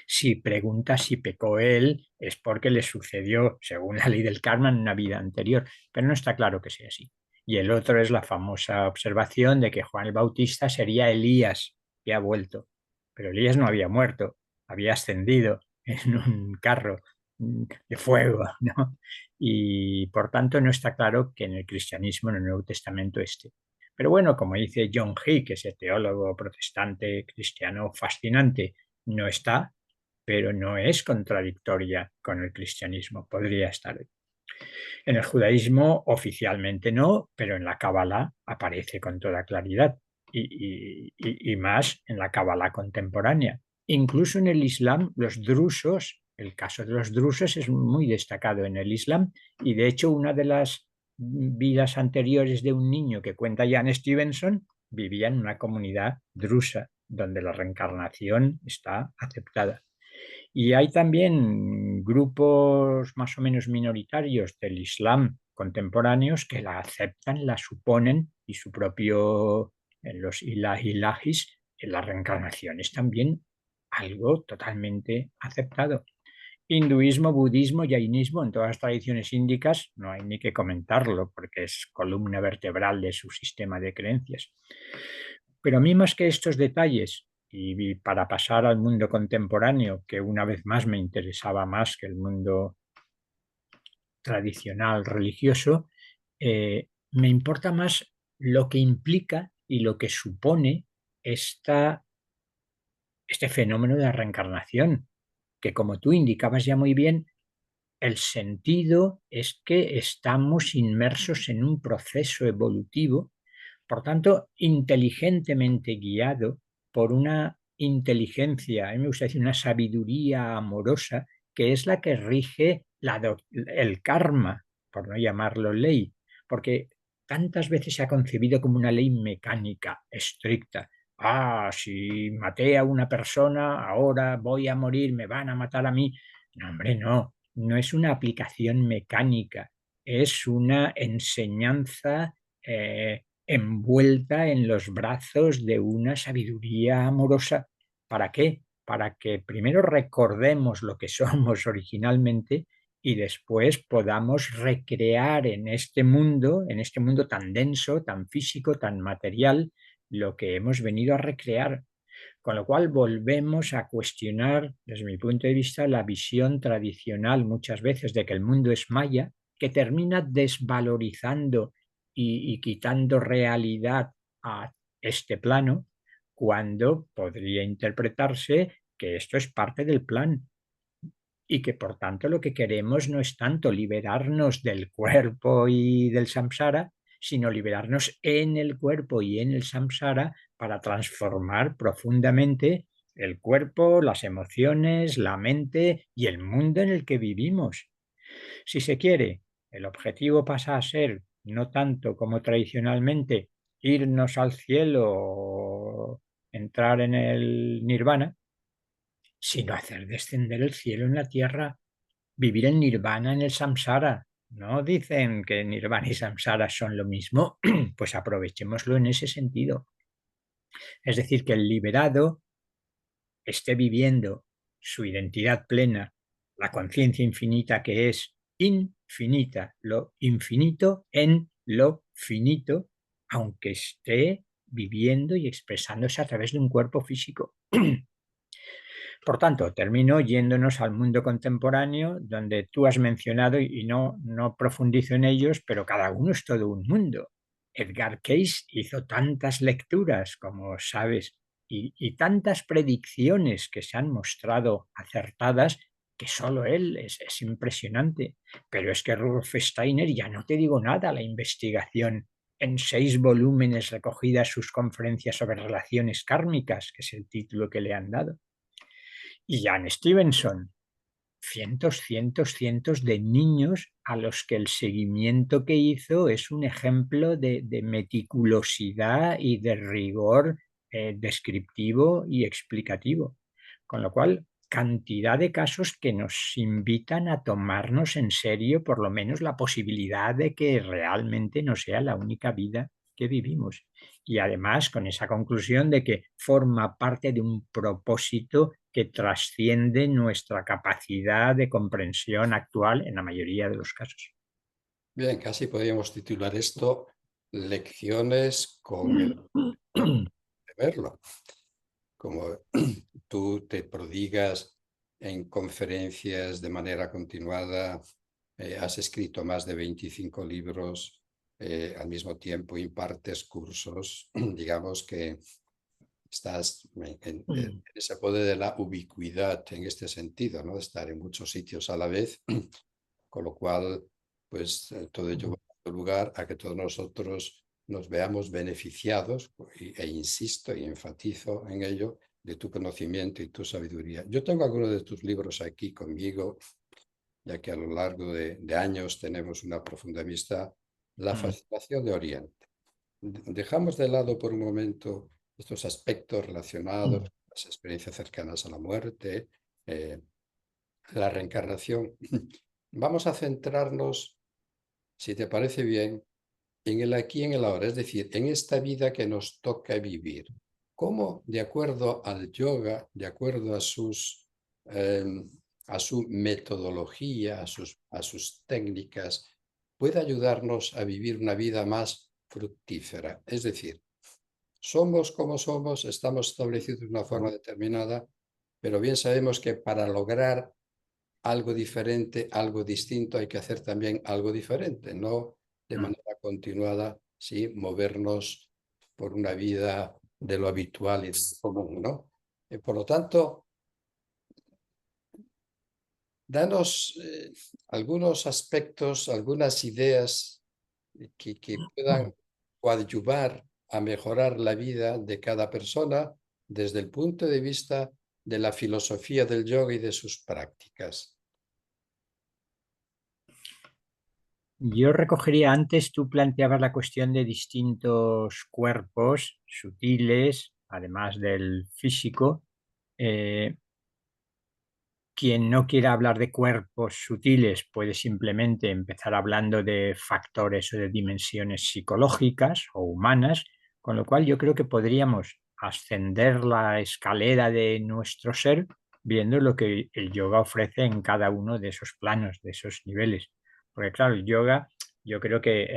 si pregunta si pecó él es porque le sucedió, según la ley del karma, en una vida anterior, pero no está claro que sea así. Y el otro es la famosa observación de que Juan el Bautista sería Elías, que ha vuelto. Pero Elías no había muerto, había ascendido en un carro de fuego, ¿no? Y por tanto no está claro que en el cristianismo, en el Nuevo Testamento, esté. Pero bueno, como dice John Hick, que ese teólogo protestante cristiano fascinante, no está, pero no es contradictoria con el cristianismo, podría estar. En el judaísmo oficialmente no, pero en la Cábala aparece con toda claridad y más en la Cábala contemporánea. Incluso en el Islam, los drusos, el caso de los drusos es muy destacado en el Islam y de hecho una de las vidas anteriores de un niño que cuenta Jan Stevenson vivía en una comunidad drusa donde la reencarnación está aceptada. Y hay también grupos más o menos minoritarios del Islam contemporáneos que la aceptan, la suponen y su propio, en los ilahis, en la reencarnación es también algo totalmente aceptado. Hinduismo, budismo, jainismo, en todas las tradiciones índicas no hay ni que comentarlo porque es columna vertebral de su sistema de creencias. Pero a mí más que estos detalles, y para pasar al mundo contemporáneo, que una vez más me interesaba más que el mundo tradicional religioso, me importa más lo que implica y lo que supone este fenómeno de la reencarnación, que como tú indicabas ya muy bien, el sentido es que estamos inmersos en un proceso evolutivo, por tanto, inteligentemente guiado por una inteligencia, a mí me gusta decir una sabiduría amorosa, que es la que rige el karma, por no llamarlo ley, porque tantas veces se ha concebido como una ley mecánica, estricta. Ah, si maté a una persona, ahora voy a morir, me van a matar a mí. No, hombre, no, no es una aplicación mecánica, es una enseñanza envuelta en los brazos de una sabiduría amorosa. ¿Para qué? Para que primero recordemos lo que somos originalmente y después podamos recrear en este mundo tan denso, tan físico, tan material, lo que hemos venido a recrear. Con lo cual volvemos a cuestionar, desde mi punto de vista, la visión tradicional muchas veces de que el mundo es maya, que termina desvalorizando y quitando realidad a este plano, cuando podría interpretarse que esto es parte del plan y que por tanto lo que queremos no es tanto liberarnos del cuerpo y del samsara, sino liberarnos en el cuerpo y en el samsara para transformar profundamente el cuerpo, las emociones, la mente y el mundo en el que vivimos. Si se quiere, el objetivo pasa a ser no tanto como tradicionalmente irnos al cielo o entrar en el nirvana, sino hacer descender el cielo en la tierra, vivir el nirvana en el samsara. ¿No dicen que nirvana y samsara son lo mismo? Pues aprovechémoslo en ese sentido. Es decir, que el liberado esté viviendo su identidad plena, la conciencia infinita que es infinita, lo infinito en lo finito, aunque esté viviendo y expresándose a través de un cuerpo físico. Por tanto, termino yéndonos al mundo contemporáneo, donde tú has mencionado, y no profundizo en ellos, pero cada uno es todo un mundo. Edgar Cayce hizo tantas lecturas, como sabes, y tantas predicciones que se han mostrado acertadas, que solo él es impresionante. Pero es que Rudolf Steiner, ya no te digo nada, la investigación en 6 volúmenes recogidas sus conferencias sobre relaciones kármicas, que es el título que le han dado. Y Jan Stevenson, cientos de niños a los que el seguimiento que hizo es un ejemplo de meticulosidad y de rigor descriptivo y explicativo. Con lo cual, cantidad de casos que nos invitan a tomarnos en serio por lo menos la posibilidad de que realmente no sea la única vida que vivimos. Y además con esa conclusión de que forma parte de un propósito que trasciende nuestra capacidad de comprensión actual en la mayoría de los casos. Bien, casi podríamos titular esto Lecciones con el de verlo. Como tú te prodigas en conferencias de manera continuada, has escrito más de 25 libros, al mismo tiempo impartes cursos, digamos que estás en ese poder de la ubicuidad en este sentido, ¿no? De estar en muchos sitios a la vez, con lo cual, pues todo ello va a dar lugar a que todos nosotros nos veamos beneficiados, e insisto y enfatizo en ello, de tu conocimiento y tu sabiduría. Yo tengo algunos de tus libros aquí conmigo, ya que a lo largo de años tenemos una profunda amistad. La fascinación de Oriente. Dejamos de lado por un momento estos aspectos relacionados con las experiencias cercanas a la muerte, la reencarnación. Vamos a centrarnos, si te parece bien, en el aquí y en el ahora, es decir, en esta vida que nos toca vivir. ¿Cómo, de acuerdo al yoga, de acuerdo a sus a su metodología, a sus técnicas, puede ayudarnos a vivir una vida más fructífera. Es decir, somos como somos, estamos establecidos de una forma determinada, pero bien sabemos que para lograr algo diferente, algo distinto, hay que hacer también algo diferente, no de manera continuada, sí, movernos por una vida de lo habitual y de lo común, ¿no? Por lo tanto, danos algunos aspectos, algunas ideas que puedan coadyuvar a mejorar la vida de cada persona desde el punto de vista de la filosofía del yoga y de sus prácticas. Yo recogería antes, tú planteabas la cuestión de distintos cuerpos sutiles, además del físico. Eh, Quien no quiera hablar de cuerpos sutiles puede simplemente empezar hablando de factores o de dimensiones psicológicas o humanas, con lo cual yo creo que podríamos ascender la escalera de nuestro ser viendo lo que el yoga ofrece en cada uno de esos planos, de esos niveles. Porque claro, el yoga, yo creo que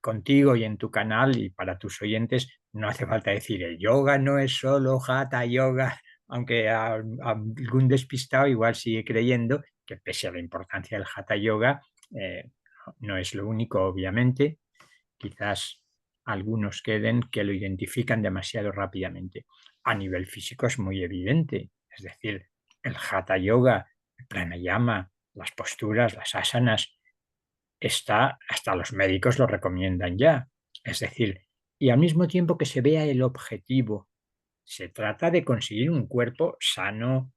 contigo y en tu canal y para tus oyentes no hace falta decir el yoga no es solo hatha yoga, aunque a algún despistado igual sigue creyendo que pese a la importancia del hatha yoga, eh, no es lo único, obviamente. Quizás algunos queden que lo identifican demasiado rápidamente. A nivel físico es muy evidente, es decir, el hatha yoga, el pranayama, las posturas, las asanas, está, hasta los médicos lo recomiendan ya. Es decir, y al mismo tiempo que se vea el objetivo, se trata de conseguir un cuerpo sano,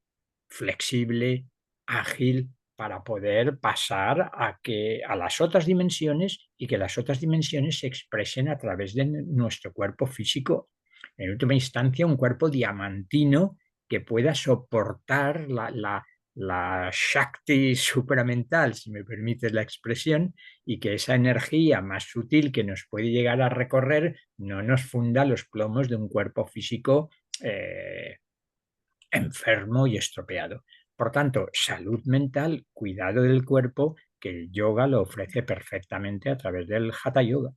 flexible, ágil, para poder pasar a las otras dimensiones y que las otras dimensiones se expresen a través de nuestro cuerpo físico. En última instancia, un cuerpo diamantino que pueda soportar la Shakti supramental, si me permites la expresión, y que esa energía más sutil que nos puede llegar a recorrer no nos funda los plomos de un cuerpo físico eh, enfermo y estropeado. Por tanto, salud mental, cuidado del cuerpo, que el yoga lo ofrece perfectamente a través del hatha yoga.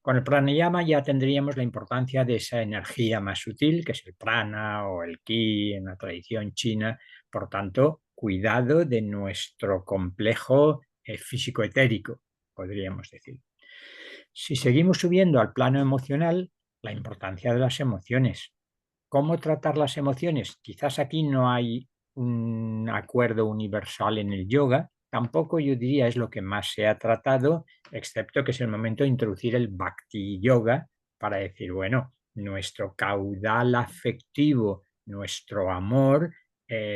Con el pranayama ya tendríamos la importancia de esa energía más sutil, que es el prana o el ki en la tradición china. Por tanto, cuidado de nuestro complejo físico-etérico, podríamos decir. Si seguimos subiendo al plano emocional, la importancia de las emociones. ¿Cómo tratar las emociones? Quizás aquí no hay un acuerdo universal en el yoga, tampoco yo diría es lo que más se ha tratado, excepto que es el momento de introducir el bhakti yoga para decir, bueno, nuestro caudal afectivo, nuestro amor,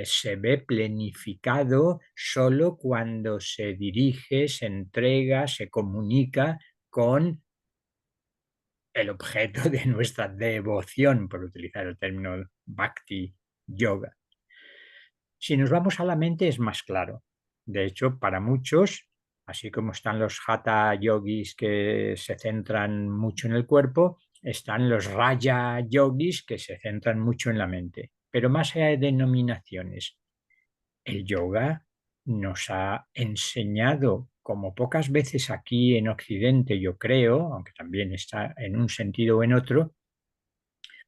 se ve plenificado solo cuando se dirige, se entrega, se comunica con el objeto de nuestra devoción, por utilizar el término bhakti yoga. Si nos vamos a la mente es más claro. De hecho, para muchos, así como están los hatha yogis que se centran mucho en el cuerpo, están los raya yogis que se centran mucho en la mente. Pero más allá de denominaciones, el yoga nos ha enseñado, como pocas veces aquí en Occidente, yo creo, aunque también está en un sentido o en otro,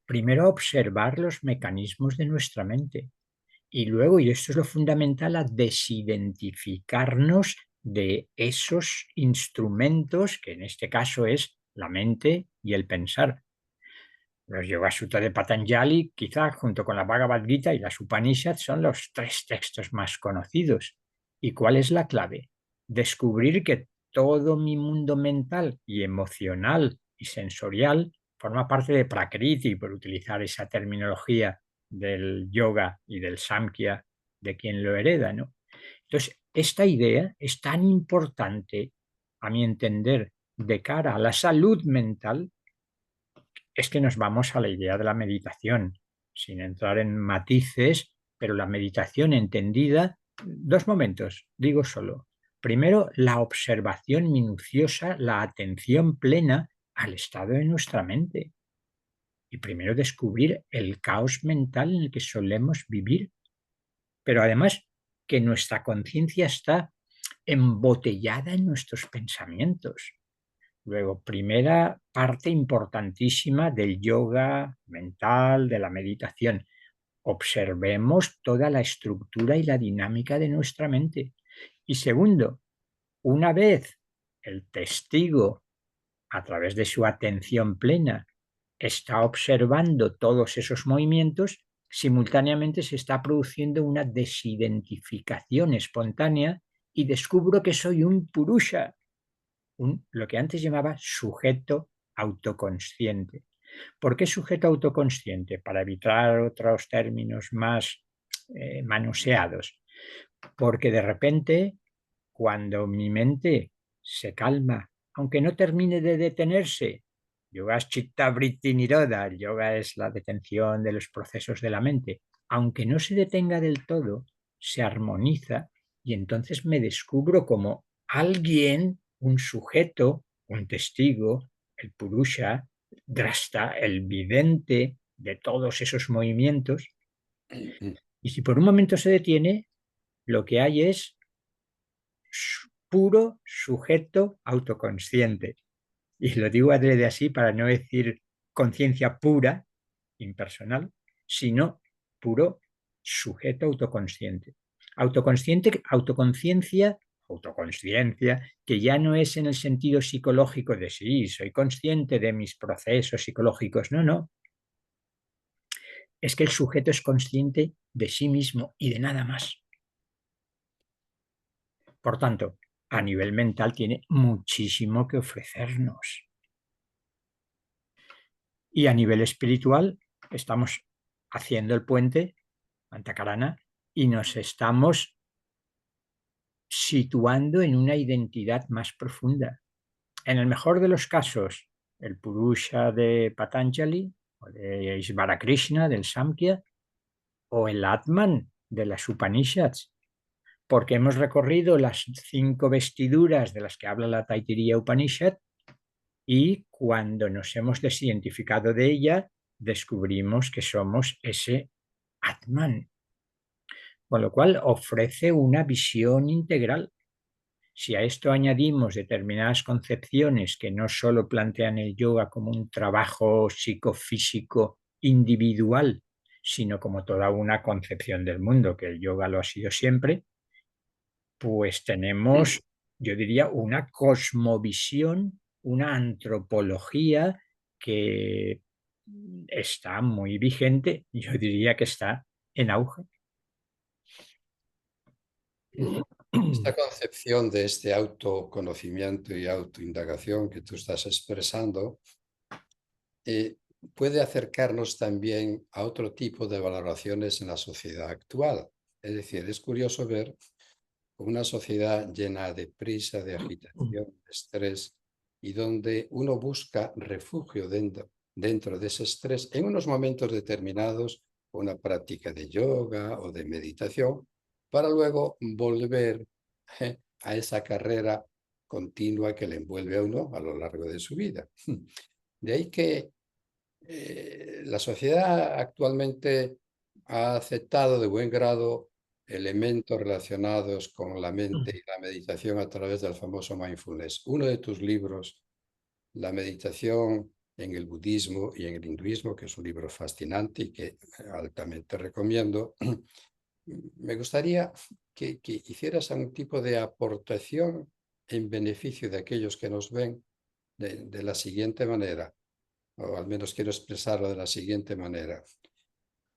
primero a observar los mecanismos de nuestra mente y luego, y esto es lo fundamental, a desidentificarnos de esos instrumentos, que en este caso es la mente y el pensar. Los Yoga Sutras de Patanjali, quizá junto con la Bhagavad Gita y las Upanishads, son los tres textos más conocidos. ¿Y cuál es la clave? Descubrir que todo mi mundo mental y emocional y sensorial forma parte de Prakriti, por utilizar esa terminología del yoga y del Samkhya de quien lo hereda, ¿no? Entonces, esta idea es tan importante, a mi entender, de cara a la salud mental, es que nos vamos a la idea de la meditación, sin entrar en matices, pero la meditación entendida, dos momentos, digo solo. Primero, la observación minuciosa, la atención plena al estado de nuestra mente. Y primero descubrir el caos mental en el que solemos vivir. Pero además, que nuestra conciencia está embotellada en nuestros pensamientos. Luego, primera parte importantísima del yoga mental, de la meditación. Observemos toda la estructura y la dinámica de nuestra mente. Y segundo, una vez el testigo, a través de su atención plena, está observando todos esos movimientos, simultáneamente se está produciendo una desidentificación espontánea y descubro que soy un purusha, lo que antes llamaba sujeto autoconsciente. ¿Por qué sujeto autoconsciente? Para evitar otros términos más manoseados. Porque de repente, cuando mi mente se calma, aunque no termine de detenerse, yoga es chitta vritti nirodha, el yoga es la detención de los procesos de la mente, aunque no se detenga del todo, se armoniza y entonces me descubro como alguien, un sujeto, un testigo, el purusha, drasta, el vidente de todos esos movimientos. Y si por un momento se detiene, lo que hay es puro sujeto autoconsciente. Y lo digo adrede así para no decir conciencia pura, impersonal, sino puro sujeto autoconsciente. Autoconsciente, autoconciencia, autoconsciencia, que ya no es en el sentido psicológico de sí, soy consciente de mis procesos psicológicos. No, no. Es que el sujeto es consciente de sí mismo y de nada más. Por tanto, a nivel mental tiene muchísimo que ofrecernos. Y a nivel espiritual estamos haciendo el puente Antakarana y nos estamos situando en una identidad más profunda. En el mejor de los casos, el Purusha de Patanjali o de Isvara Krishna del Samkhya o el Atman de las Upanishads, porque hemos recorrido las 5 vestiduras de las que habla la Taittiriya Upanishad y cuando nos hemos desidentificado de ella, descubrimos que somos ese Atman, con lo cual ofrece una visión integral. Si a esto añadimos determinadas concepciones que no solo plantean el yoga como un trabajo psicofísico individual, sino como toda una concepción del mundo, que el yoga lo ha sido siempre, pues tenemos, yo diría, una cosmovisión, una antropología que está muy vigente, yo diría que está en auge. Esta concepción de este autoconocimiento y autoindagación que tú estás expresando puede acercarnos también a otro tipo de valoraciones en la sociedad actual. Es decir, es curioso ver una sociedad llena de prisa, de agitación, de estrés, y donde uno busca refugio dentro de ese estrés en unos momentos determinados, una práctica de yoga o de meditación, para luego volver a esa carrera continua que le envuelve a uno a lo largo de su vida. De ahí que la sociedad actualmente ha aceptado de buen grado elementos relacionados con la mente y la meditación a través del famoso mindfulness. Uno de tus libros, La meditación en el budismo y en el hinduismo, que es un libro fascinante y que altamente recomiendo, me gustaría que hicieras algún tipo de aportación en beneficio de aquellos que nos ven de la siguiente manera, o al menos quiero expresarlo de la siguiente manera.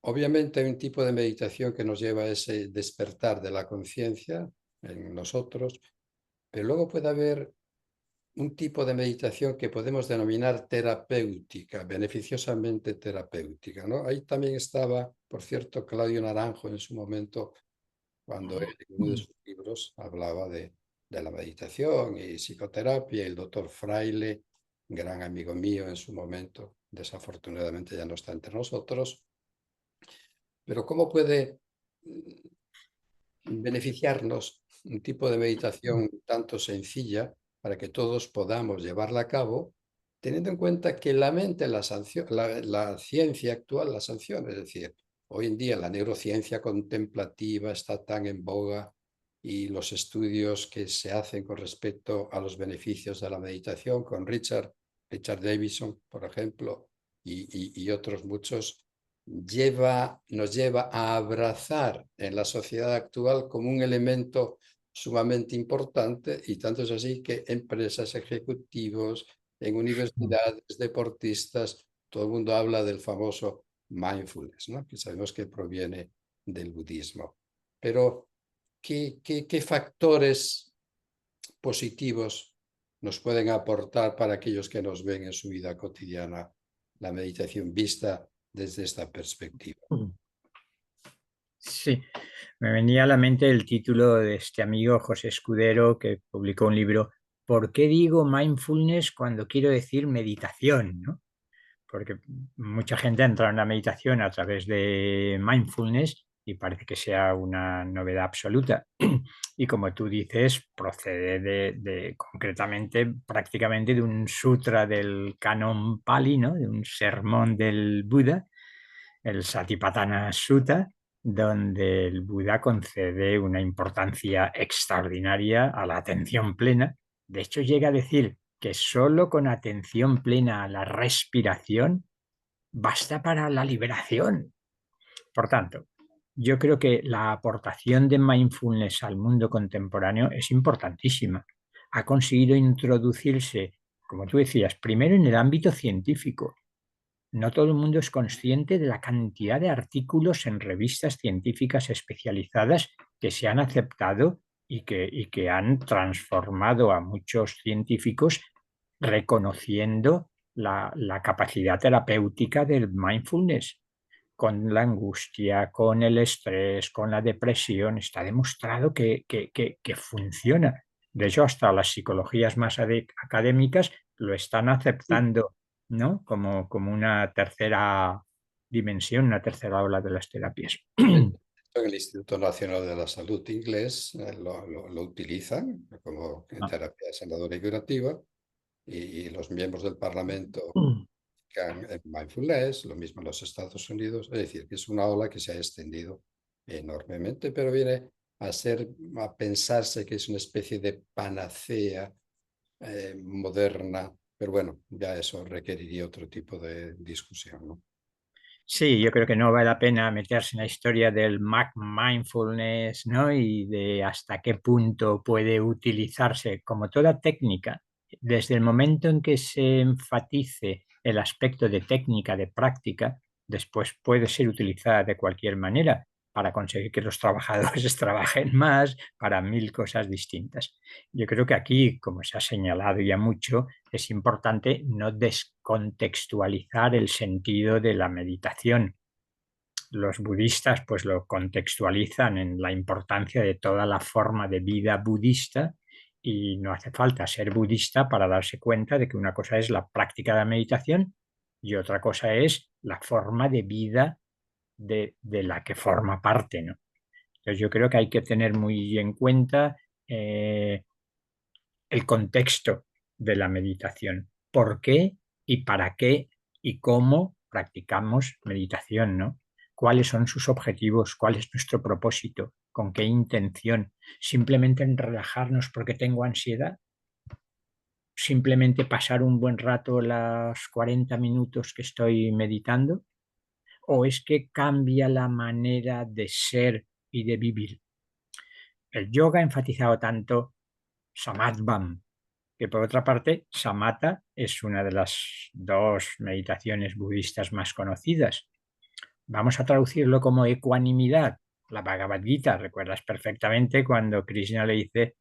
Obviamente hay un tipo de meditación que nos lleva a ese despertar de la conciencia en nosotros, pero luego puede haber un tipo de meditación que podemos denominar terapéutica, beneficiosamente terapéutica, ¿no? Ahí también estaba, por cierto, Claudio Naranjo en su momento, cuando en uno de sus libros hablaba de la meditación y psicoterapia, y el doctor Fraile, gran amigo mío en su momento, desafortunadamente ya no está entre nosotros, pero ¿cómo puede beneficiarnos un tipo de meditación tanto sencilla para que todos podamos llevarla a cabo, teniendo en cuenta que la mente, la ciencia actual la sanciona? Es decir, hoy en día la neurociencia contemplativa está tan en boga y los estudios que se hacen con respecto a los beneficios de la meditación con Richard Davidson, por ejemplo, y otros muchos, nos lleva a abrazar en la sociedad actual como un elemento sumamente importante, y tanto es así que empresas, ejecutivos, en universidades, deportistas, todo el mundo habla del famoso mindfulness, ¿no? Que sabemos que proviene del budismo. Pero, ¿qué factores positivos nos pueden aportar para aquellos que nos ven en su vida cotidiana la meditación vista desde esta perspectiva? Sí, me venía a la mente el título de este amigo José Escudero que publicó un libro, ¿Por qué digo mindfulness cuando quiero decir meditación? ¿No? Porque mucha gente entra en la meditación a través de mindfulness y parece que sea una novedad absoluta. Y como tú dices, procede concretamente, prácticamente de un sutra del canon Pali, ¿no? De un sermón del Buda, el Satipatthana Sutta, donde el Buda concede una importancia extraordinaria a la atención plena. De hecho, llega a decir que solo con atención plena a la respiración basta para la liberación. Por tanto, yo creo que la aportación de mindfulness al mundo contemporáneo es importantísima. Ha conseguido introducirse, como tú decías, primero en el ámbito científico. No todo el mundo es consciente de la cantidad de artículos en revistas científicas especializadas que se han aceptado y que han transformado a muchos científicos reconociendo la capacidad terapéutica del mindfulness. Con la angustia, con el estrés, con la depresión, está demostrado que funciona. De hecho, hasta las psicologías más académicas lo están aceptando, ¿no? Como una tercera dimensión, una tercera ola de las terapias. En el Instituto Nacional de la Salud inglés lo utilizan como terapia sanadora y curativa, y los miembros del Parlamento en mindfulness, lo mismo en los Estados Unidos. Es decir, que es una ola que se ha extendido enormemente, pero viene a pensarse que es una especie de panacea moderna, pero bueno, ya eso requeriría otro tipo de discusión, ¿no? Sí, yo creo que no vale la pena meterse en la historia del mindfulness, ¿no? Y de hasta qué punto puede utilizarse como toda técnica. Desde el momento en que se enfatice el aspecto de técnica, de práctica, después puede ser utilizada de cualquier manera para conseguir que los trabajadores trabajen más, para mil cosas distintas. Yo creo que aquí, como se ha señalado ya mucho, es importante no descontextualizar el sentido de la meditación. Los budistas pues lo contextualizan en la importancia de toda la forma de vida budista, y no hace falta ser budista para darse cuenta de que una cosa es la práctica de la meditación y otra cosa es la forma de vida de la que forma parte, ¿no? Entonces yo creo que hay que tener muy en cuenta el contexto de la meditación. ¿Por qué y para qué y cómo practicamos meditación, ¿no? ¿Cuáles son sus objetivos? ¿Cuál es nuestro propósito? ¿Con qué intención? ¿Simplemente en relajarnos porque tengo ansiedad? ¿Simplemente pasar un buen rato los 40 minutos que estoy meditando? ¿O es que cambia la manera de ser y de vivir? El yoga ha enfatizado tanto samatvam, que por otra parte, samatha es una de las dos meditaciones budistas más conocidas. Vamos a traducirlo como ecuanimidad. La Bhagavad Gita, recuerdas perfectamente cuando Krishna le dice,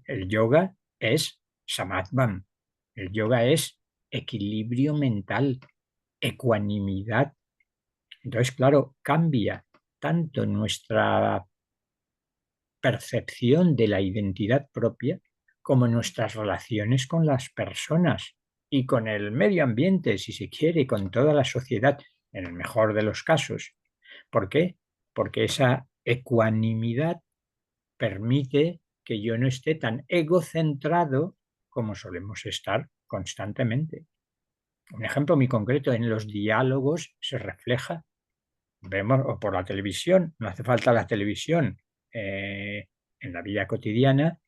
el yoga es samatvam, el yoga es equilibrio mental, ecuanimidad. Entonces, claro, cambia tanto nuestra percepción de la identidad propia como nuestras relaciones con las personas y con el medio ambiente, si se quiere, con toda la sociedad, en el mejor de los casos. ¿Por qué? Porque esa ecuanimidad permite que yo no esté tan egocentrado como solemos estar constantemente. Un ejemplo muy concreto, en los diálogos se refleja. vemos, o por la televisión, no hace falta la televisión. En la vida cotidiana,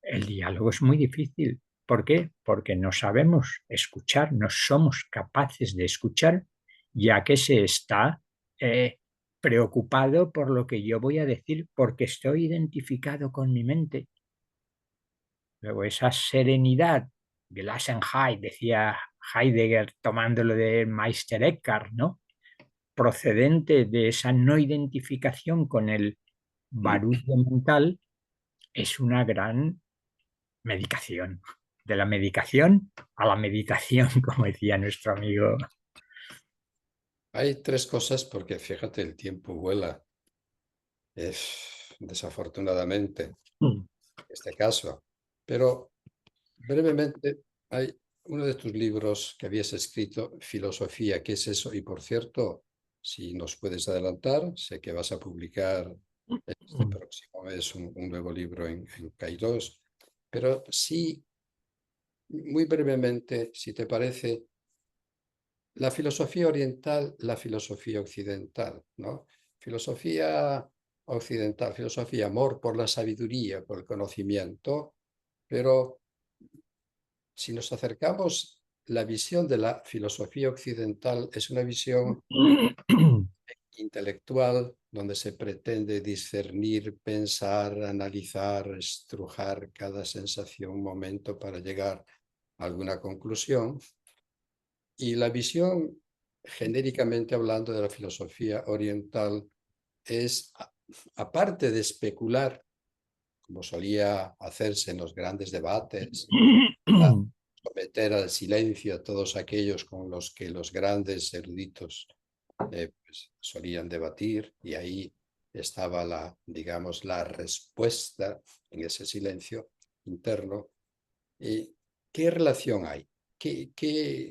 el diálogo es muy difícil. ¿Por qué? Porque no sabemos escuchar, no somos capaces de escuchar, ya que se está preocupado por lo que yo voy a decir, porque estoy identificado con mi mente. Luego, esa serenidad, Gelassenheit, decía Heidegger tomándolo de Meister Eckhart, ¿no? Procedente de esa no identificación con el barullo mental, es una gran medicación. De la medicación a la meditación, como decía nuestro amigo. Hay tres cosas porque fíjate, el tiempo vuela, desafortunadamente, en este caso. Pero brevemente, hay uno de tus libros que habías escrito, Filosofía, ¿qué es eso? Y por cierto, si nos puedes adelantar, sé que vas a publicar este próximo mes un nuevo libro en Kairos, pero sí, muy brevemente, si te parece, la filosofía oriental, la filosofía occidental, ¿no? Filosofía occidental, filosofía, amor por la sabiduría, por el conocimiento, pero si nos acercamos, la visión de la filosofía occidental es una visión intelectual donde se pretende discernir, pensar, analizar, estrujar cada sensación, momento para llegar a alguna conclusión. Y la visión, genéricamente hablando, de la filosofía oriental es, aparte de especular, como solía hacerse en los grandes debates, a someter al silencio a todos aquellos con los que los grandes eruditos pues, solían debatir, y ahí estaba la, digamos, la respuesta en ese silencio interno. ¿Qué relación hay?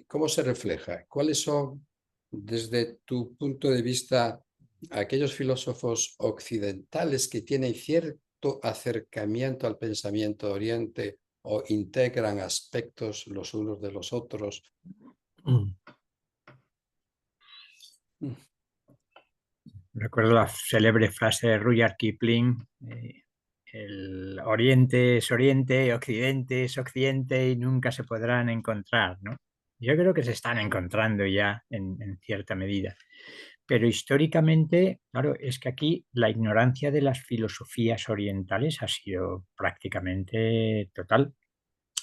¿Cómo se refleja? ¿Cuáles son, desde tu punto de vista, aquellos filósofos occidentales que tienen cierto acercamiento al pensamiento de Oriente o integran aspectos los unos de los otros? Recuerdo la célebre frase de Rudyard Kipling, el Oriente es Oriente, Occidente es Occidente y nunca se podrán encontrar, ¿no? Yo creo que se están encontrando ya en cierta medida. Pero históricamente, claro, es que aquí la ignorancia de las filosofías orientales ha sido prácticamente total.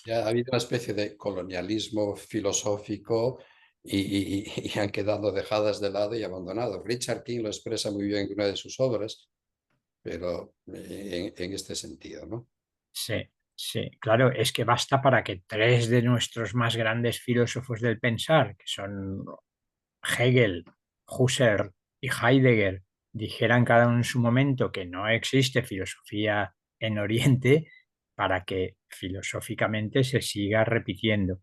Ya ha habido una especie de colonialismo filosófico y han quedado dejadas de lado y abandonadas. Richard King lo expresa muy bien en una de sus obras, pero en este sentido, ¿no? Sí, sí, claro, es que basta para que tres de nuestros más grandes filósofos del pensar, que son Hegel, Husserl y Heidegger, dijeran cada uno en su momento que no existe filosofía en Oriente para que filosóficamente se siga repitiendo.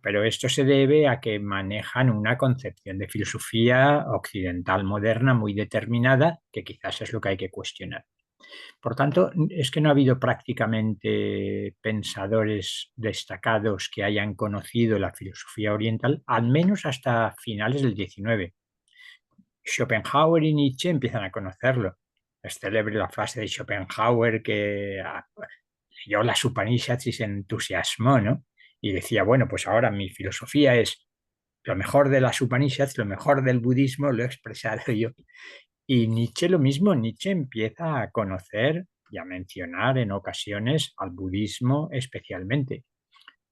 Pero esto se debe a que manejan una concepción de filosofía occidental moderna muy determinada, que quizás es lo que hay que cuestionar. Por tanto, es que no ha habido prácticamente pensadores destacados que hayan conocido la filosofía oriental, al menos hasta finales del XIX. Schopenhauer y Nietzsche empiezan a conocerlo. Es célebre la frase de Schopenhauer que leyó las Upanishads y se entusiasmó, ¿no? Y decía, bueno, pues ahora mi filosofía es lo mejor de las Upanishads, lo mejor del budismo, lo he expresado yo. Y Nietzsche lo mismo, Nietzsche empieza a conocer y a mencionar en ocasiones al budismo especialmente,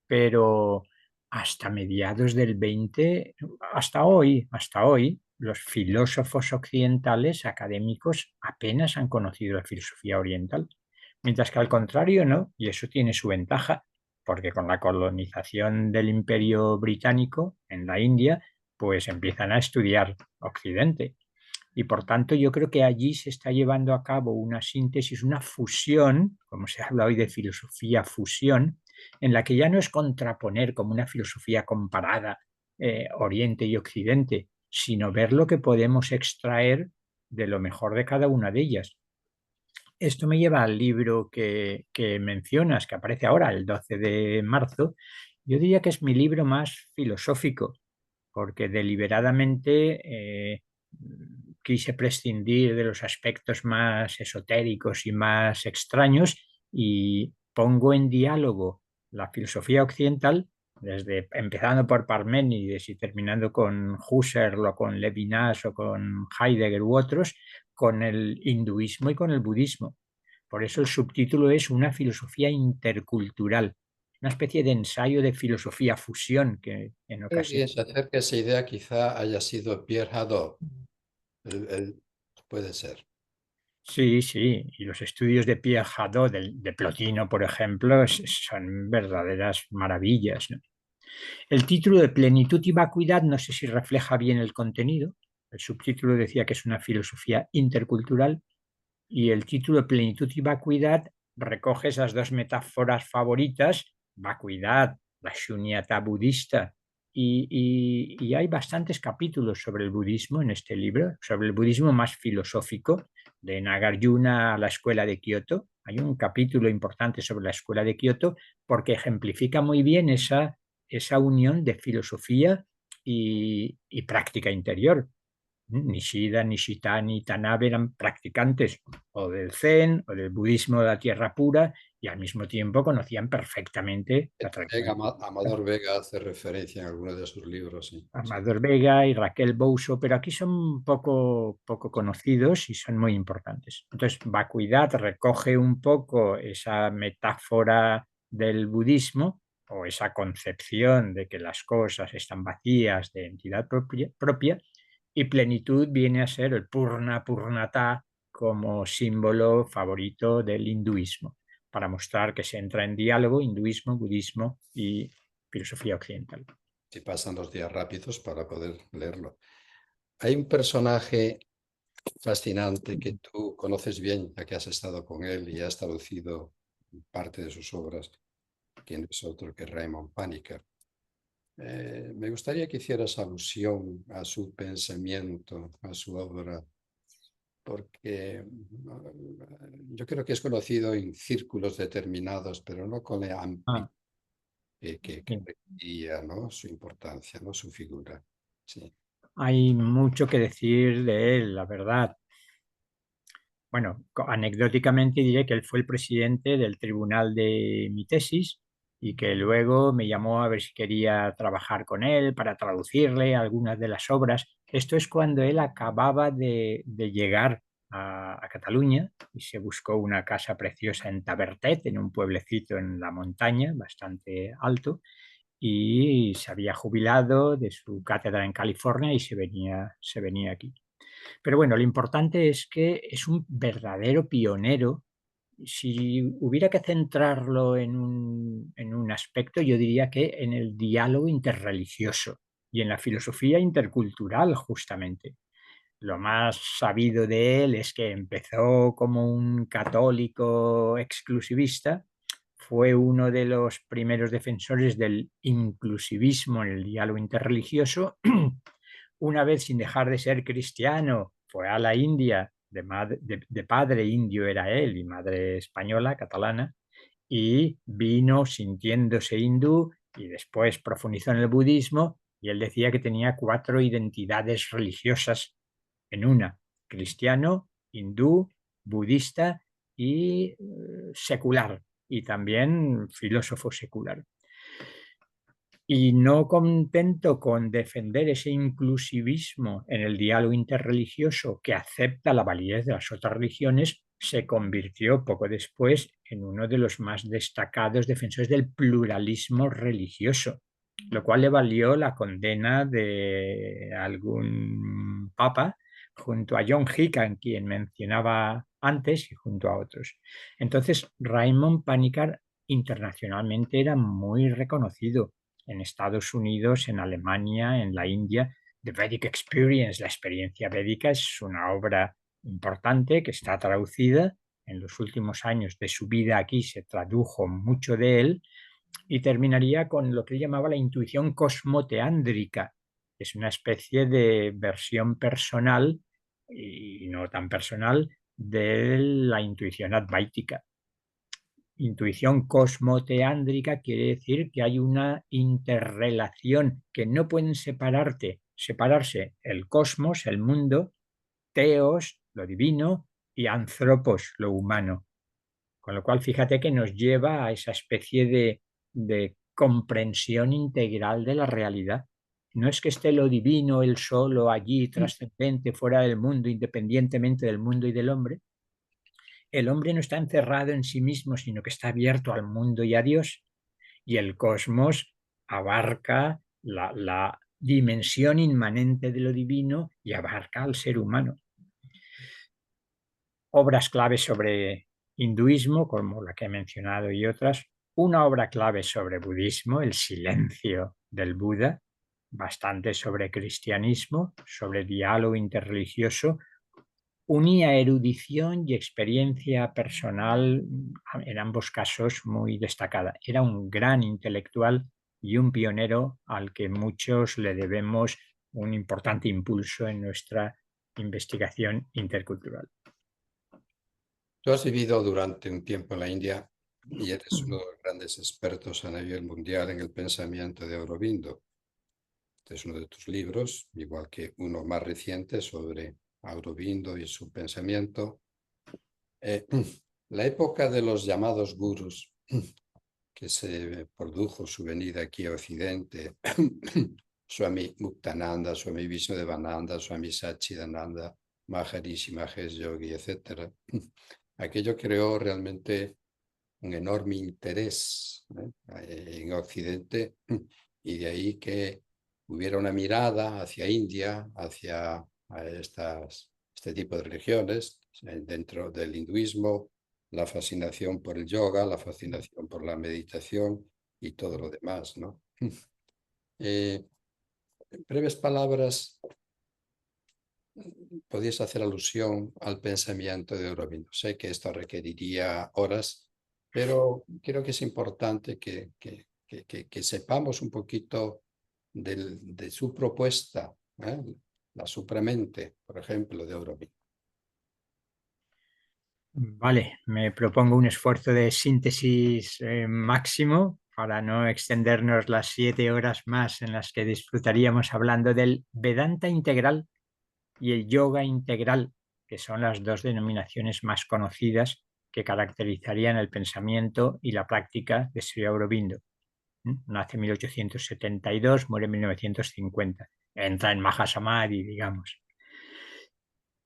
pero hasta mediados del 20, hasta hoy, los filósofos occidentales académicos apenas han conocido la filosofía oriental, mientras que al contrario no, y eso tiene su ventaja, porque con la colonización del Imperio Británico en la India, pues empiezan a estudiar Occidente. Y por tanto, yo creo que allí se está llevando a cabo una síntesis, una fusión, como se habla hoy de filosofía fusión, en la que ya no es contraponer como una filosofía comparada Oriente y Occidente, sino ver lo que podemos extraer de lo mejor de cada una de ellas. Esto me lleva al libro que mencionas, que aparece ahora, el 12 de marzo. Yo diría que es mi libro más filosófico, porque deliberadamente quise prescindir de los aspectos más esotéricos y más extraños y pongo en diálogo la filosofía occidental, desde empezando por Parménides y terminando con Husserl o con Levinas o con Heidegger u otros, con el hinduismo y con el budismo. Por eso el subtítulo es Una filosofía intercultural, una especie de ensayo de filosofía fusión que en Y ocasiones... se acerca esa idea, quizá haya sido Pierre Hadot. Puede ser. Sí, sí, y los estudios de Pierre Hadot, de Plotino, por ejemplo, son verdaderas maravillas, ¿no? El título de Plenitud y Vacuidad no sé si refleja bien el contenido. El subtítulo decía que es una filosofía intercultural y el título de Plenitud y Vacuidad recoge esas dos metáforas favoritas, vacuidad, la shunyata budista, y hay bastantes capítulos sobre el budismo en este libro, sobre el budismo más filosófico, de Nagarjuna a la escuela de Kioto. Hay un capítulo importante sobre la escuela de Kioto porque ejemplifica muy bien esa unión de filosofía y práctica interior. Nishida, Nishitani y Tanabe eran practicantes o del Zen o del budismo de la tierra pura y al mismo tiempo conocían perfectamente la tradición. Amador Vega hace referencia en alguno de sus libros. Sí, sí. Amador Vega y Raquel Bouso, pero aquí son poco conocidos y son muy importantes. Entonces, Vacuidad recoge un poco esa metáfora del budismo o esa concepción de que las cosas están vacías de entidad propia y plenitud viene a ser el Purna Purnata como símbolo favorito del hinduismo, para mostrar que se entra en diálogo hinduismo, budismo y filosofía occidental. Si pasan los días rápidos para poder leerlo. Hay un personaje fascinante que tú conoces bien, ya que has estado con él y has traducido parte de sus obras, que no es otro que Raymond Panikkar. Me gustaría que hicieras alusión a su pensamiento, a su obra, porque yo creo que es conocido en círculos determinados, pero no con la Ah, amplitud que sí. requería, ¿no? Su importancia, ¿no? Su figura. Sí. Hay mucho que decir de él, la verdad. Bueno, anecdóticamente diré que él fue el presidente del tribunal de mi tesis y que luego me llamó a ver si quería trabajar con él para traducirle algunas de las obras. Esto es cuando él acababa de llegar a Cataluña y se buscó una casa preciosa en Tavertet, en un pueblecito en la montaña, bastante alto, y se había jubilado de su cátedra en California y se venía aquí. Pero bueno, lo importante es que es un verdadero pionero. Si hubiera que centrarlo en un aspecto, yo diría que en el diálogo interreligioso y en la filosofía intercultural, justamente. Lo más sabido de él es que empezó como un católico exclusivista, fue uno de los primeros defensores del inclusivismo en el diálogo interreligioso. Una vez, sin dejar de ser cristiano, fue a la India, de padre indio era él y madre española, catalana, y vino sintiéndose hindú y después profundizó en el budismo y él decía que tenía cuatro identidades religiosas en una: cristiano, hindú, budista y secular, y también filósofo secular. Y no contento con defender ese inclusivismo en el diálogo interreligioso que acepta la validez de las otras religiones, se convirtió poco después en uno de los más destacados defensores del pluralismo religioso, lo cual le valió la condena de algún papa junto a John Hickman, quien mencionaba antes, y junto a otros. Entonces, Raymond Panikkar internacionalmente era muy reconocido en Estados Unidos, en Alemania, en la India. The Vedic Experience, la experiencia védica, es una obra importante que está traducida. En los últimos años de su vida aquí se tradujo mucho de él y terminaría con lo que él llamaba la intuición cosmoteándrica. Es una especie de versión personal y no tan personal de la intuición advaítica. Intuición cosmoteándrica quiere decir que hay una interrelación, que no pueden separarse el cosmos, el mundo, Theos, lo divino, y Anthropos, lo humano. Con lo cual, fíjate que nos lleva a esa especie de comprensión integral de la realidad. No es que esté lo divino, el solo, allí, trascendente, fuera del mundo, independientemente del mundo y del hombre. El hombre no está encerrado en sí mismo, sino que está abierto al mundo y a Dios. Y el cosmos abarca la dimensión inmanente de lo divino y abarca al ser humano. Obras clave sobre hinduismo, como la que he mencionado y otras. Una obra clave sobre budismo, El silencio del Buda. Bastante sobre cristianismo, sobre diálogo interreligioso. Unía erudición y experiencia personal, en ambos casos muy destacada. Era un gran intelectual y un pionero al que muchos le debemos un importante impulso en nuestra investigación intercultural. Tú has vivido durante un tiempo en la India y eres uno de los grandes expertos a nivel mundial en el pensamiento de Aurobindo. Este es uno de tus libros, igual que uno más reciente sobre Aurobindo y su pensamiento. La época de los llamados gurús, que se produjo su venida aquí a Occidente, Swami Muktananda, Swami Vishnudevananda, Swami Satchidananda, Maharishi Mahesh Yogi, etc. Aquello creó realmente un enorme interés en Occidente y de ahí que hubiera una mirada hacia India, hacia este tipo de religiones, dentro del hinduismo, la fascinación por el yoga, la fascinación por la meditación y todo lo demás, ¿no? En breves palabras, podéis hacer alusión al pensamiento de Aurobindo. Sé que esto requeriría horas, pero creo que es importante que sepamos un poquito de su propuesta, la supramente, por ejemplo, de Aurobindo. Vale, me propongo un esfuerzo de síntesis máximo para no extendernos las 7 horas más en las que disfrutaríamos hablando del Vedanta integral y el yoga integral, que son las dos denominaciones más conocidas que caracterizarían el pensamiento y la práctica de Sri Aurobindo. Nace en 1872, muere en 1950. Entra en Mahasamadhi, digamos.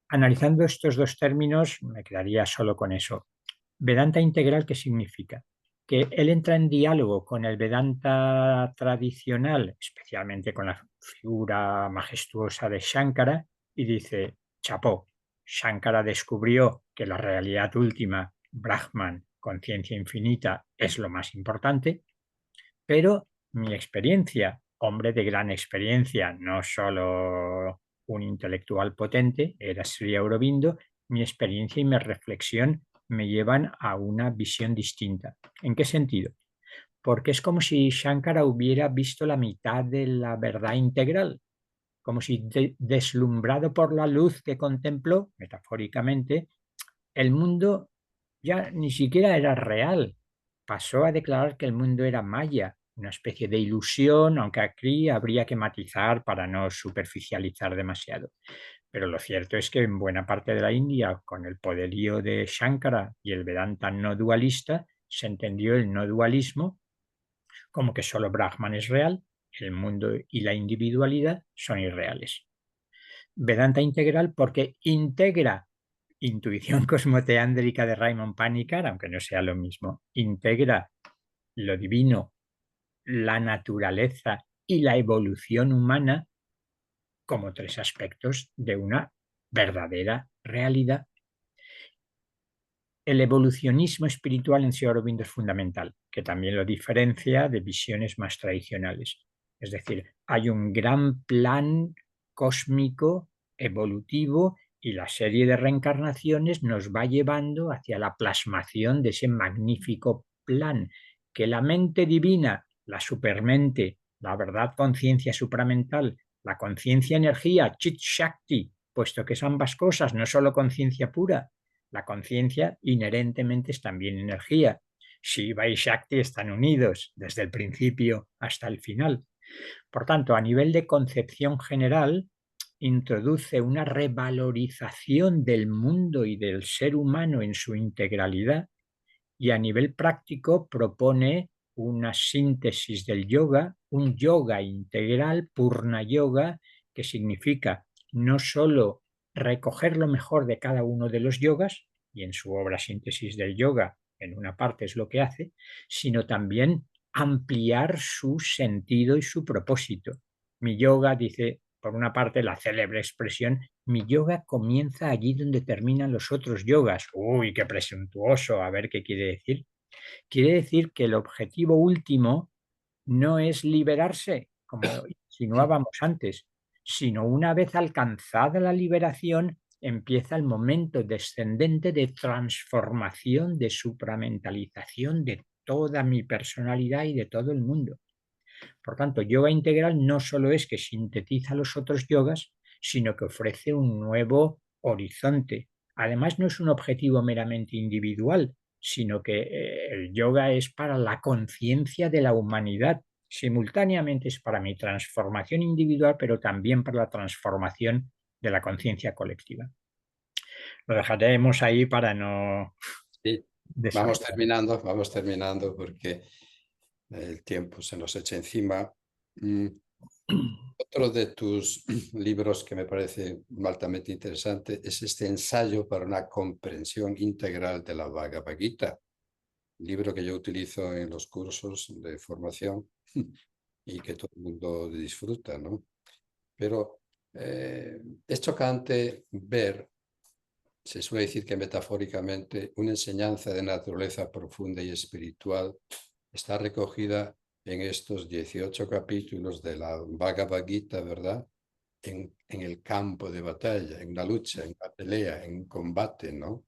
Analizando estos dos términos, me quedaría solo con eso. Vedanta integral, ¿qué significa? Que él entra en diálogo con el Vedanta tradicional, especialmente con la figura majestuosa de Shankara, y dice, chapó, Shankara descubrió que la realidad última, Brahman, conciencia infinita, es lo más importante, pero mi experiencia, hombre de gran experiencia, no solo un intelectual potente, era Sri Aurobindo, mi experiencia y mi reflexión me llevan a una visión distinta. ¿En qué sentido? Porque es como si Shankara hubiera visto la mitad de la verdad integral, como si deslumbrado por la luz que contempló, metafóricamente, el mundo ya ni siquiera era real. Pasó a declarar que el mundo era maya, una especie de ilusión, aunque aquí habría que matizar para no superficializar demasiado. Pero lo cierto es que en buena parte de la India, con el poderío de Shankara y el Vedanta no dualista, se entendió el no dualismo como que solo Brahman es real, el mundo y la individualidad son irreales. Vedanta integral porque integra intuición cosmoteándrica de Raymond Panikar, aunque no sea lo mismo, integra lo divino, la naturaleza y la evolución humana como tres aspectos de una verdadera realidad. El evolucionismo espiritual en Sri Aurobindo es fundamental, que también lo diferencia de visiones más tradicionales. Es decir, hay un gran plan cósmico, evolutivo, y la serie de reencarnaciones nos va llevando hacia la plasmación de ese magnífico plan, que la mente divina, la supermente, la verdad conciencia supramental, la conciencia energía, Chit Shakti, puesto que es ambas cosas, no solo conciencia pura, la conciencia inherentemente es también energía. Shiva y Shakti están unidos desde el principio hasta el final. Por tanto, a nivel de concepción general, introduce una revalorización del mundo y del ser humano en su integralidad y a nivel práctico propone una síntesis del yoga, un yoga integral, Purna Yoga, que significa no solo recoger lo mejor de cada uno de los yogas, y en su obra Síntesis del Yoga, en una parte es lo que hace, sino también ampliar su sentido y su propósito. Mi yoga, dice, por una parte, la célebre expresión, mi yoga comienza allí donde terminan los otros yogas. Uy, qué presuntuoso, a ver qué quiere decir. Quiere decir que el objetivo último no es liberarse, como insinuábamos antes, sino una vez alcanzada la liberación, empieza el momento descendente de transformación, de supramentalización de toda mi personalidad y de todo el mundo. Por tanto, yoga integral no solo es que sintetiza los otros yogas, sino que ofrece un nuevo horizonte. Además, no es un objetivo meramente individual, sino que el yoga es para la conciencia de la humanidad. Simultáneamente es para mi transformación individual, pero también para la transformación de la conciencia colectiva. Lo dejaremos ahí para no Sí, desarrollar. vamos terminando porque el tiempo se nos echa encima. Mm, Otro de tus libros que me parece altamente interesante es este ensayo para una comprensión integral de la Bhagavad Gita, libro que yo utilizo en los cursos de formación y que todo el mundo disfruta, ¿no? Pero es chocante ver, se suele decir que metafóricamente, una enseñanza de naturaleza profunda y espiritual está recogida en estos 18 capítulos de la Bhagavad Gita, ¿verdad? En el campo de batalla, en la lucha, en la pelea, en combate, ¿no?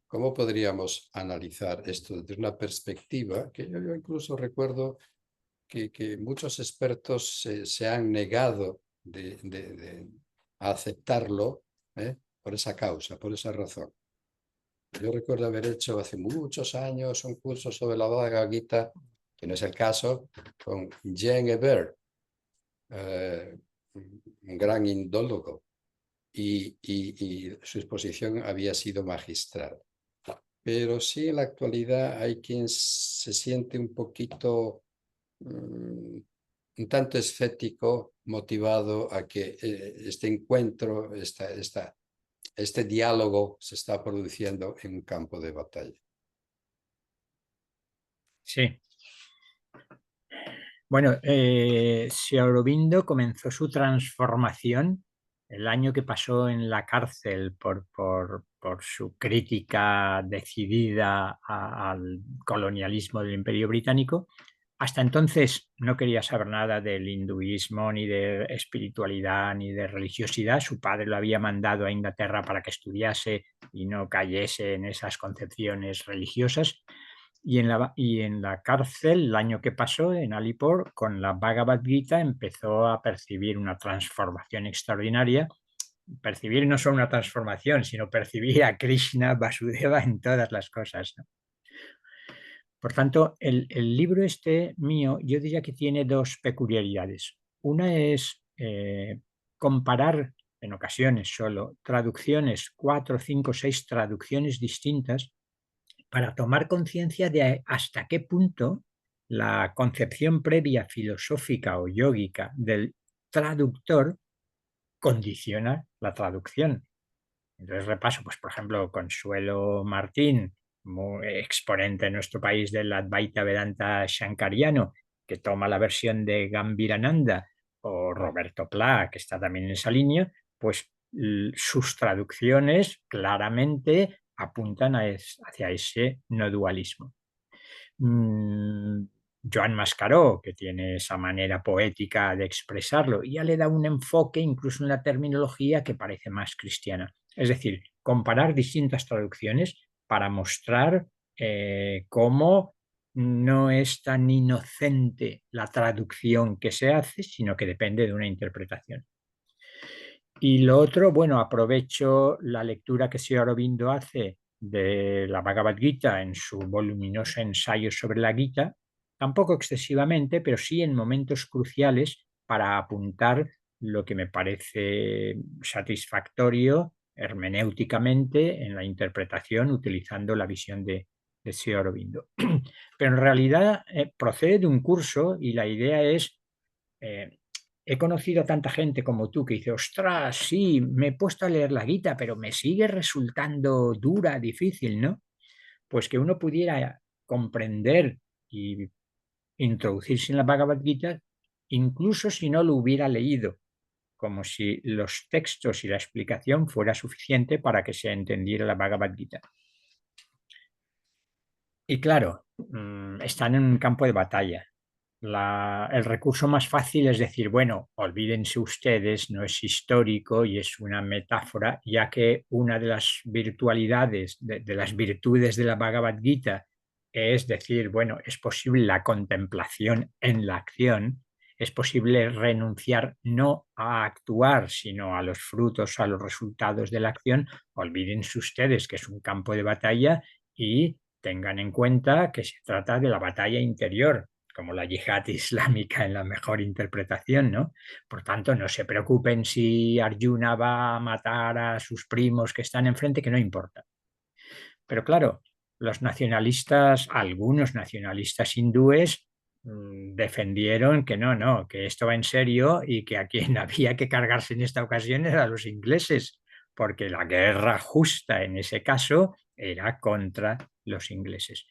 ¿Cómo podríamos analizar esto desde una perspectiva que yo incluso recuerdo que muchos expertos se han negado a aceptarlo, por esa causa, por esa razón? Yo recuerdo haber hecho hace muchos años un curso sobre la Bhagavad Gita, que no es el caso, con Jean Hebert, un gran indólogo, y su exposición había sido magistral. Pero sí, en la actualidad hay quien se siente un poquito, un tanto escéptico, motivado a que este encuentro, este diálogo se está produciendo en un campo de batalla. Sí. Bueno, Sri Aurobindo comenzó su transformación el año que pasó en la cárcel por su crítica decidida al colonialismo del Imperio Británico. Hasta entonces no quería saber nada del hinduismo, ni de espiritualidad, ni de religiosidad. Su padre lo había mandado a Inglaterra para que estudiase y no cayese en esas concepciones religiosas. Y en la cárcel, el año que pasó en Alipur, con la Bhagavad Gita, empezó a percibir una transformación extraordinaria. Percibir no solo una transformación, sino percibir a Krishna, Vasudeva en todas las cosas, ¿no? Por tanto, el libro este mío, yo diría que tiene dos peculiaridades. Una es comparar en ocasiones solo traducciones, 4, 5, 6 traducciones distintas, para tomar conciencia de hasta qué punto la concepción previa filosófica o yógica del traductor condiciona la traducción. Entonces repaso, pues por ejemplo, Consuelo Martín, muy exponente en nuestro país del Advaita Vedanta Shankariano, que toma la versión de Gambirananda, o Roberto Pla, que está también en esa línea, pues sus traducciones claramente apuntan hacia ese no dualismo. Joan Mascaró, que tiene esa manera poética de expresarlo, y ya le da un enfoque incluso en la terminología que parece más cristiana. Es decir, comparar distintas traducciones para mostrar cómo no es tan inocente la traducción que se hace, sino que depende de una interpretación. Y lo otro, bueno, aprovecho la lectura que Sri Aurobindo hace de la Bhagavad Gita en su voluminoso ensayo sobre la Gita, tampoco excesivamente, pero sí en momentos cruciales para apuntar lo que me parece satisfactorio hermenéuticamente en la interpretación utilizando la visión de Sri Aurobindo. Pero en realidad procede de un curso y la idea es, he conocido a tanta gente como tú que dice, ostras, sí, me he puesto a leer la Gita, pero me sigue resultando dura, difícil, ¿no? Pues que uno pudiera comprender y introducirse en la Bhagavad Gita, incluso si no lo hubiera leído, como si los textos y la explicación fuera suficiente para que se entendiera la Bhagavad Gita. Y claro, están en un campo de batalla. El recurso más fácil es decir, bueno, olvídense ustedes, no es histórico y es una metáfora, ya que una de las virtualidades, de las virtudes de la Bhagavad Gita es decir, bueno, es posible la contemplación en la acción, es posible renunciar no a actuar, sino a los frutos, a los resultados de la acción. Olvídense ustedes que es un campo de batalla y tengan en cuenta que se trata de la batalla interior, como la yihad islámica en la mejor interpretación, ¿no? Por tanto, no se preocupen si Arjuna va a matar a sus primos que están enfrente, que no importa. Pero claro, los nacionalistas, algunos nacionalistas hindúes, defendieron que no, que esto va en serio y que a quien había que cargarse en esta ocasión era a los ingleses, porque la guerra justa en ese caso era contra los ingleses.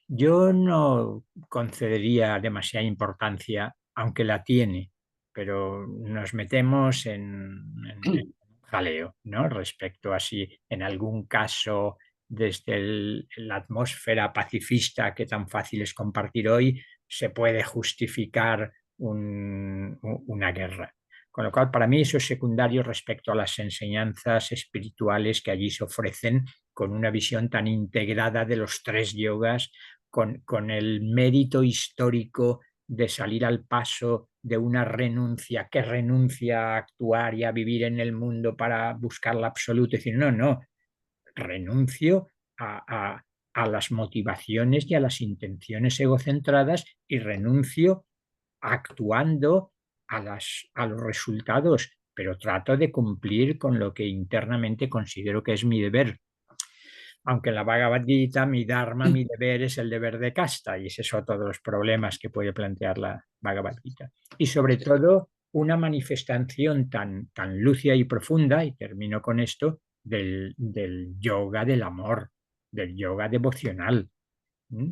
Yo no concedería demasiada importancia, aunque la tiene, pero nos metemos en jaleo, ¿no? Respecto a si en algún caso desde la atmósfera pacifista que tan fácil es compartir hoy, se puede justificar una guerra. Con lo cual, para mí eso es secundario respecto a las enseñanzas espirituales que allí se ofrecen con una visión tan integrada de los tres yogas, con el mérito histórico de salir al paso de una renuncia, que renuncia a actuar y a vivir en el mundo para buscar la absoluta. Es decir, no, renuncio a las motivaciones y a las intenciones egocentradas y renuncio actuando a los resultados, pero trato de cumplir con lo que internamente considero que es mi deber. Aunque en la Bhagavad Gita, mi dharma, mi deber es el deber de casta, y ese es otro de los problemas que puede plantear la Bhagavad Gita. Y sobre todo, una manifestación tan lúcida y profunda, y termino con esto, del yoga del amor, del yoga devocional.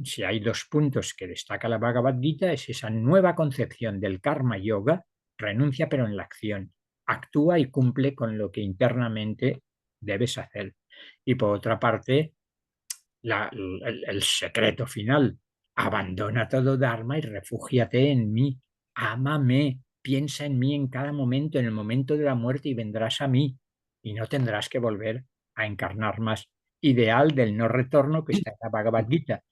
Si hay dos puntos que destaca la Bhagavad Gita, es esa nueva concepción del karma yoga, renuncia pero en la acción, actúa y cumple con lo que internamente debes hacer. Y por otra parte, el secreto final, abandona todo Dharma y refúgiate en mí, ámame, piensa en mí en cada momento, en el momento de la muerte y vendrás a mí y no tendrás que volver a encarnar más. Ideal del no retorno que está en la Bhagavad Gita.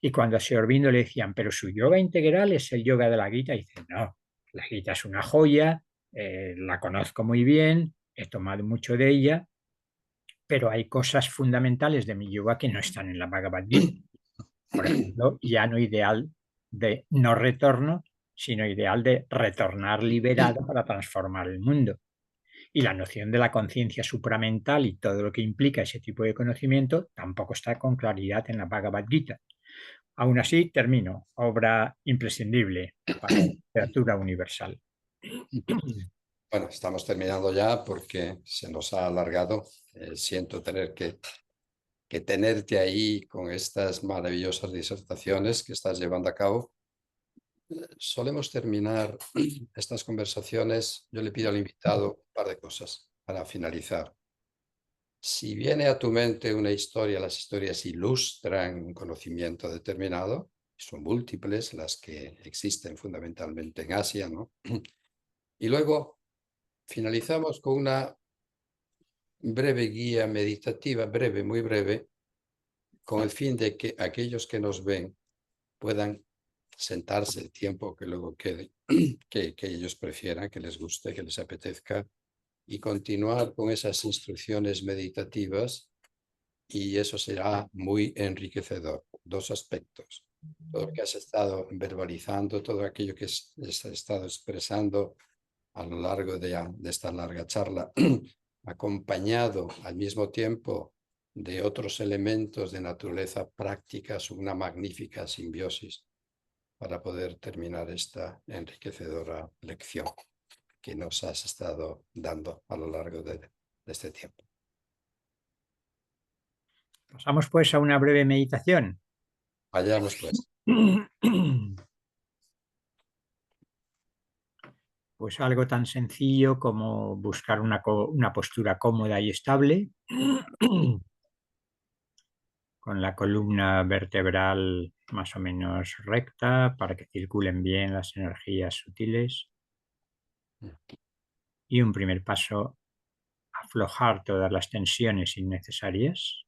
Y cuando a Sri Aurobindo le decían, pero su yoga integral es el yoga de la Gita, y dice, no, la Gita es una joya, la conozco muy bien, he tomado mucho de ella, pero hay cosas fundamentales de mi yoga que no están en la Bhagavad Gita. Por ejemplo, ya no ideal de no retorno, sino ideal de retornar liberado para transformar el mundo. Y la noción de la conciencia supramental y todo lo que implica ese tipo de conocimiento tampoco está con claridad en la Bhagavad Gita. Aún así, termino. Obra imprescindible para la literatura universal. Bueno, estamos terminando ya porque se nos ha alargado. Siento tener que tenerte ahí con estas maravillosas disertaciones que estás llevando a cabo. Solemos terminar estas conversaciones. Yo le pido al invitado un par de cosas para finalizar. Si viene a tu mente una historia, las historias ilustran un conocimiento determinado, son múltiples las que existen fundamentalmente en Asia, ¿no? Y luego finalizamos con una breve guía meditativa, breve, muy breve, con el fin de que aquellos que nos ven puedan sentarse el tiempo que luego quede, que ellos prefieran, que les guste, que les apetezca, y continuar con esas instrucciones meditativas, y eso será muy enriquecedor. Dos aspectos. Todo lo que has estado verbalizando, todo aquello que has estado expresando a lo largo de esta larga charla, acompañado al mismo tiempo de otros elementos de naturaleza prácticas, una magnífica simbiosis para poder terminar esta enriquecedora lección que nos has estado dando a lo largo de este tiempo. Pasamos pues a una breve meditación. Vayamos pues. Pues algo tan sencillo como buscar una postura cómoda y estable, con la columna vertebral más o menos recta para que circulen bien las energías sutiles. Y un primer paso, aflojar todas las tensiones innecesarias,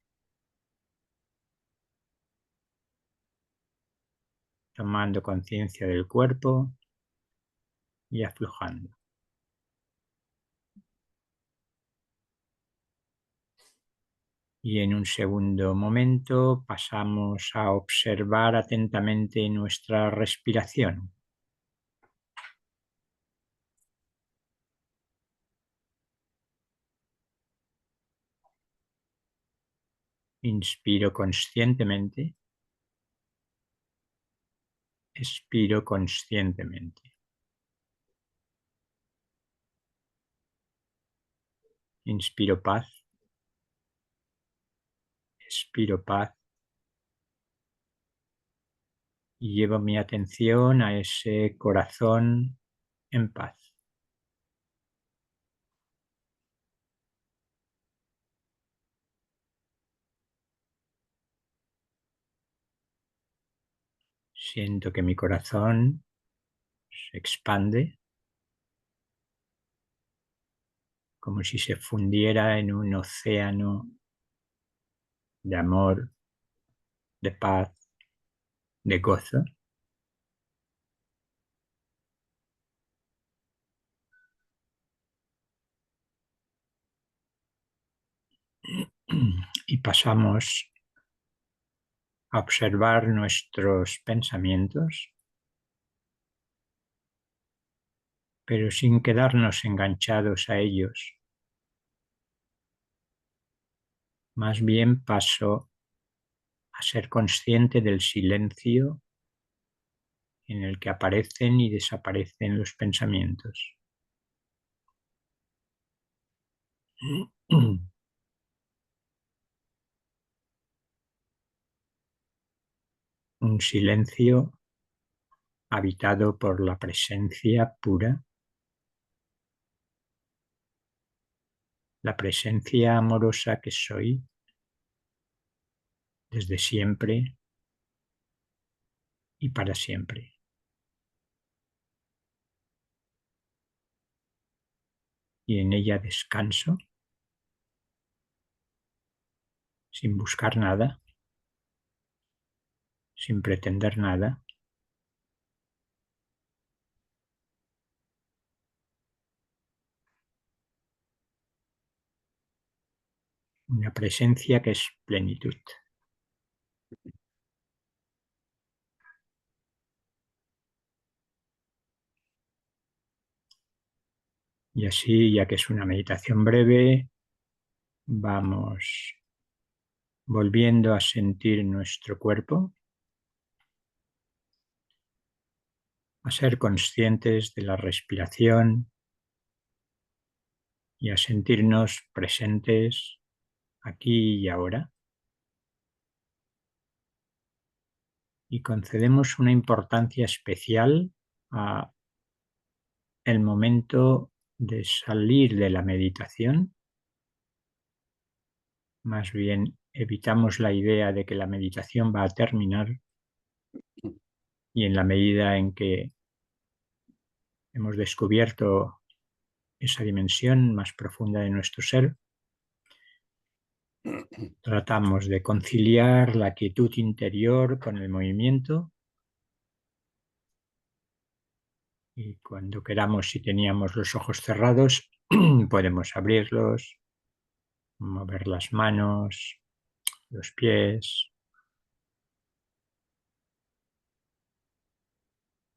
tomando conciencia del cuerpo y aflojando. Y en un segundo momento pasamos a observar atentamente nuestra respiración. Inspiro conscientemente, expiro conscientemente. Inspiro paz, expiro paz y llevo mi atención a ese corazón en paz. Siento que mi corazón se expande como si se fundiera en un océano de amor, de paz, de gozo. Y pasamos a observar nuestros pensamientos, pero sin quedarnos enganchados a ellos. Más bien paso a ser consciente del silencio en el que aparecen y desaparecen los pensamientos. Un silencio habitado por la presencia pura, la presencia amorosa que soy desde siempre y para siempre. Y en ella descanso sin buscar nada, sin pretender nada. Una presencia que es plenitud. Y así, ya que es una meditación breve, vamos volviendo a sentir nuestro cuerpo, a ser conscientes de la respiración y a sentirnos presentes aquí y ahora. Y concedemos una importancia especial a el momento de salir de la meditación. Más bien evitamos la idea de que la meditación va a terminar, y en la medida en que hemos descubierto esa dimensión más profunda de nuestro ser, tratamos de conciliar la quietud interior con el movimiento, y cuando queramos, si teníamos los ojos cerrados, podemos abrirlos, mover las manos, los pies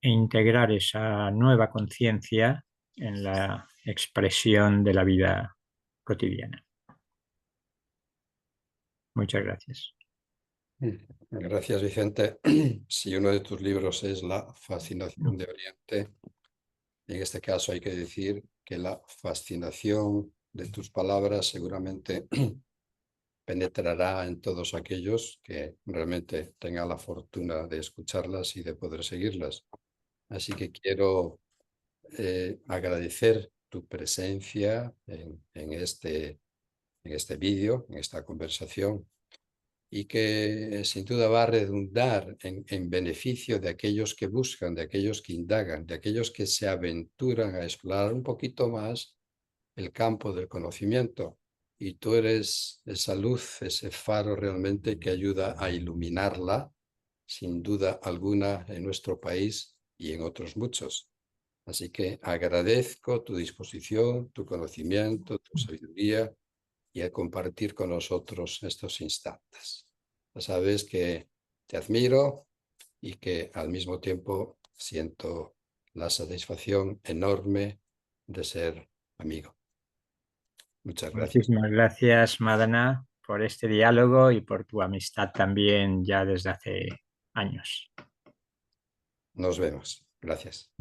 e integrar esa nueva conciencia en la expresión de la vida cotidiana. Muchas gracias. Gracias, Vicente. Si uno de tus libros es La fascinación de Oriente, en este caso hay que decir que la fascinación de tus palabras seguramente penetrará en todos aquellos que realmente tengan la fortuna de escucharlas y de poder seguirlas. Así que quiero agradecer tu presencia en este vídeo, en esta conversación, y que sin duda va a redundar en beneficio de aquellos que buscan, de aquellos que indagan, de aquellos que se aventuran a explorar un poquito más el campo del conocimiento. Y tú eres esa luz, ese faro realmente que ayuda a iluminarla, sin duda alguna, en nuestro país y en otros muchos. Así que agradezco tu disposición, tu conocimiento, tu sabiduría y a compartir con nosotros estos instantes. Ya sabes que te admiro y que al mismo tiempo siento la satisfacción enorme de ser amigo. Muchas gracias. Muchísimas gracias, Madana, por este diálogo y por tu amistad también ya desde hace años. Nos vemos. Gracias.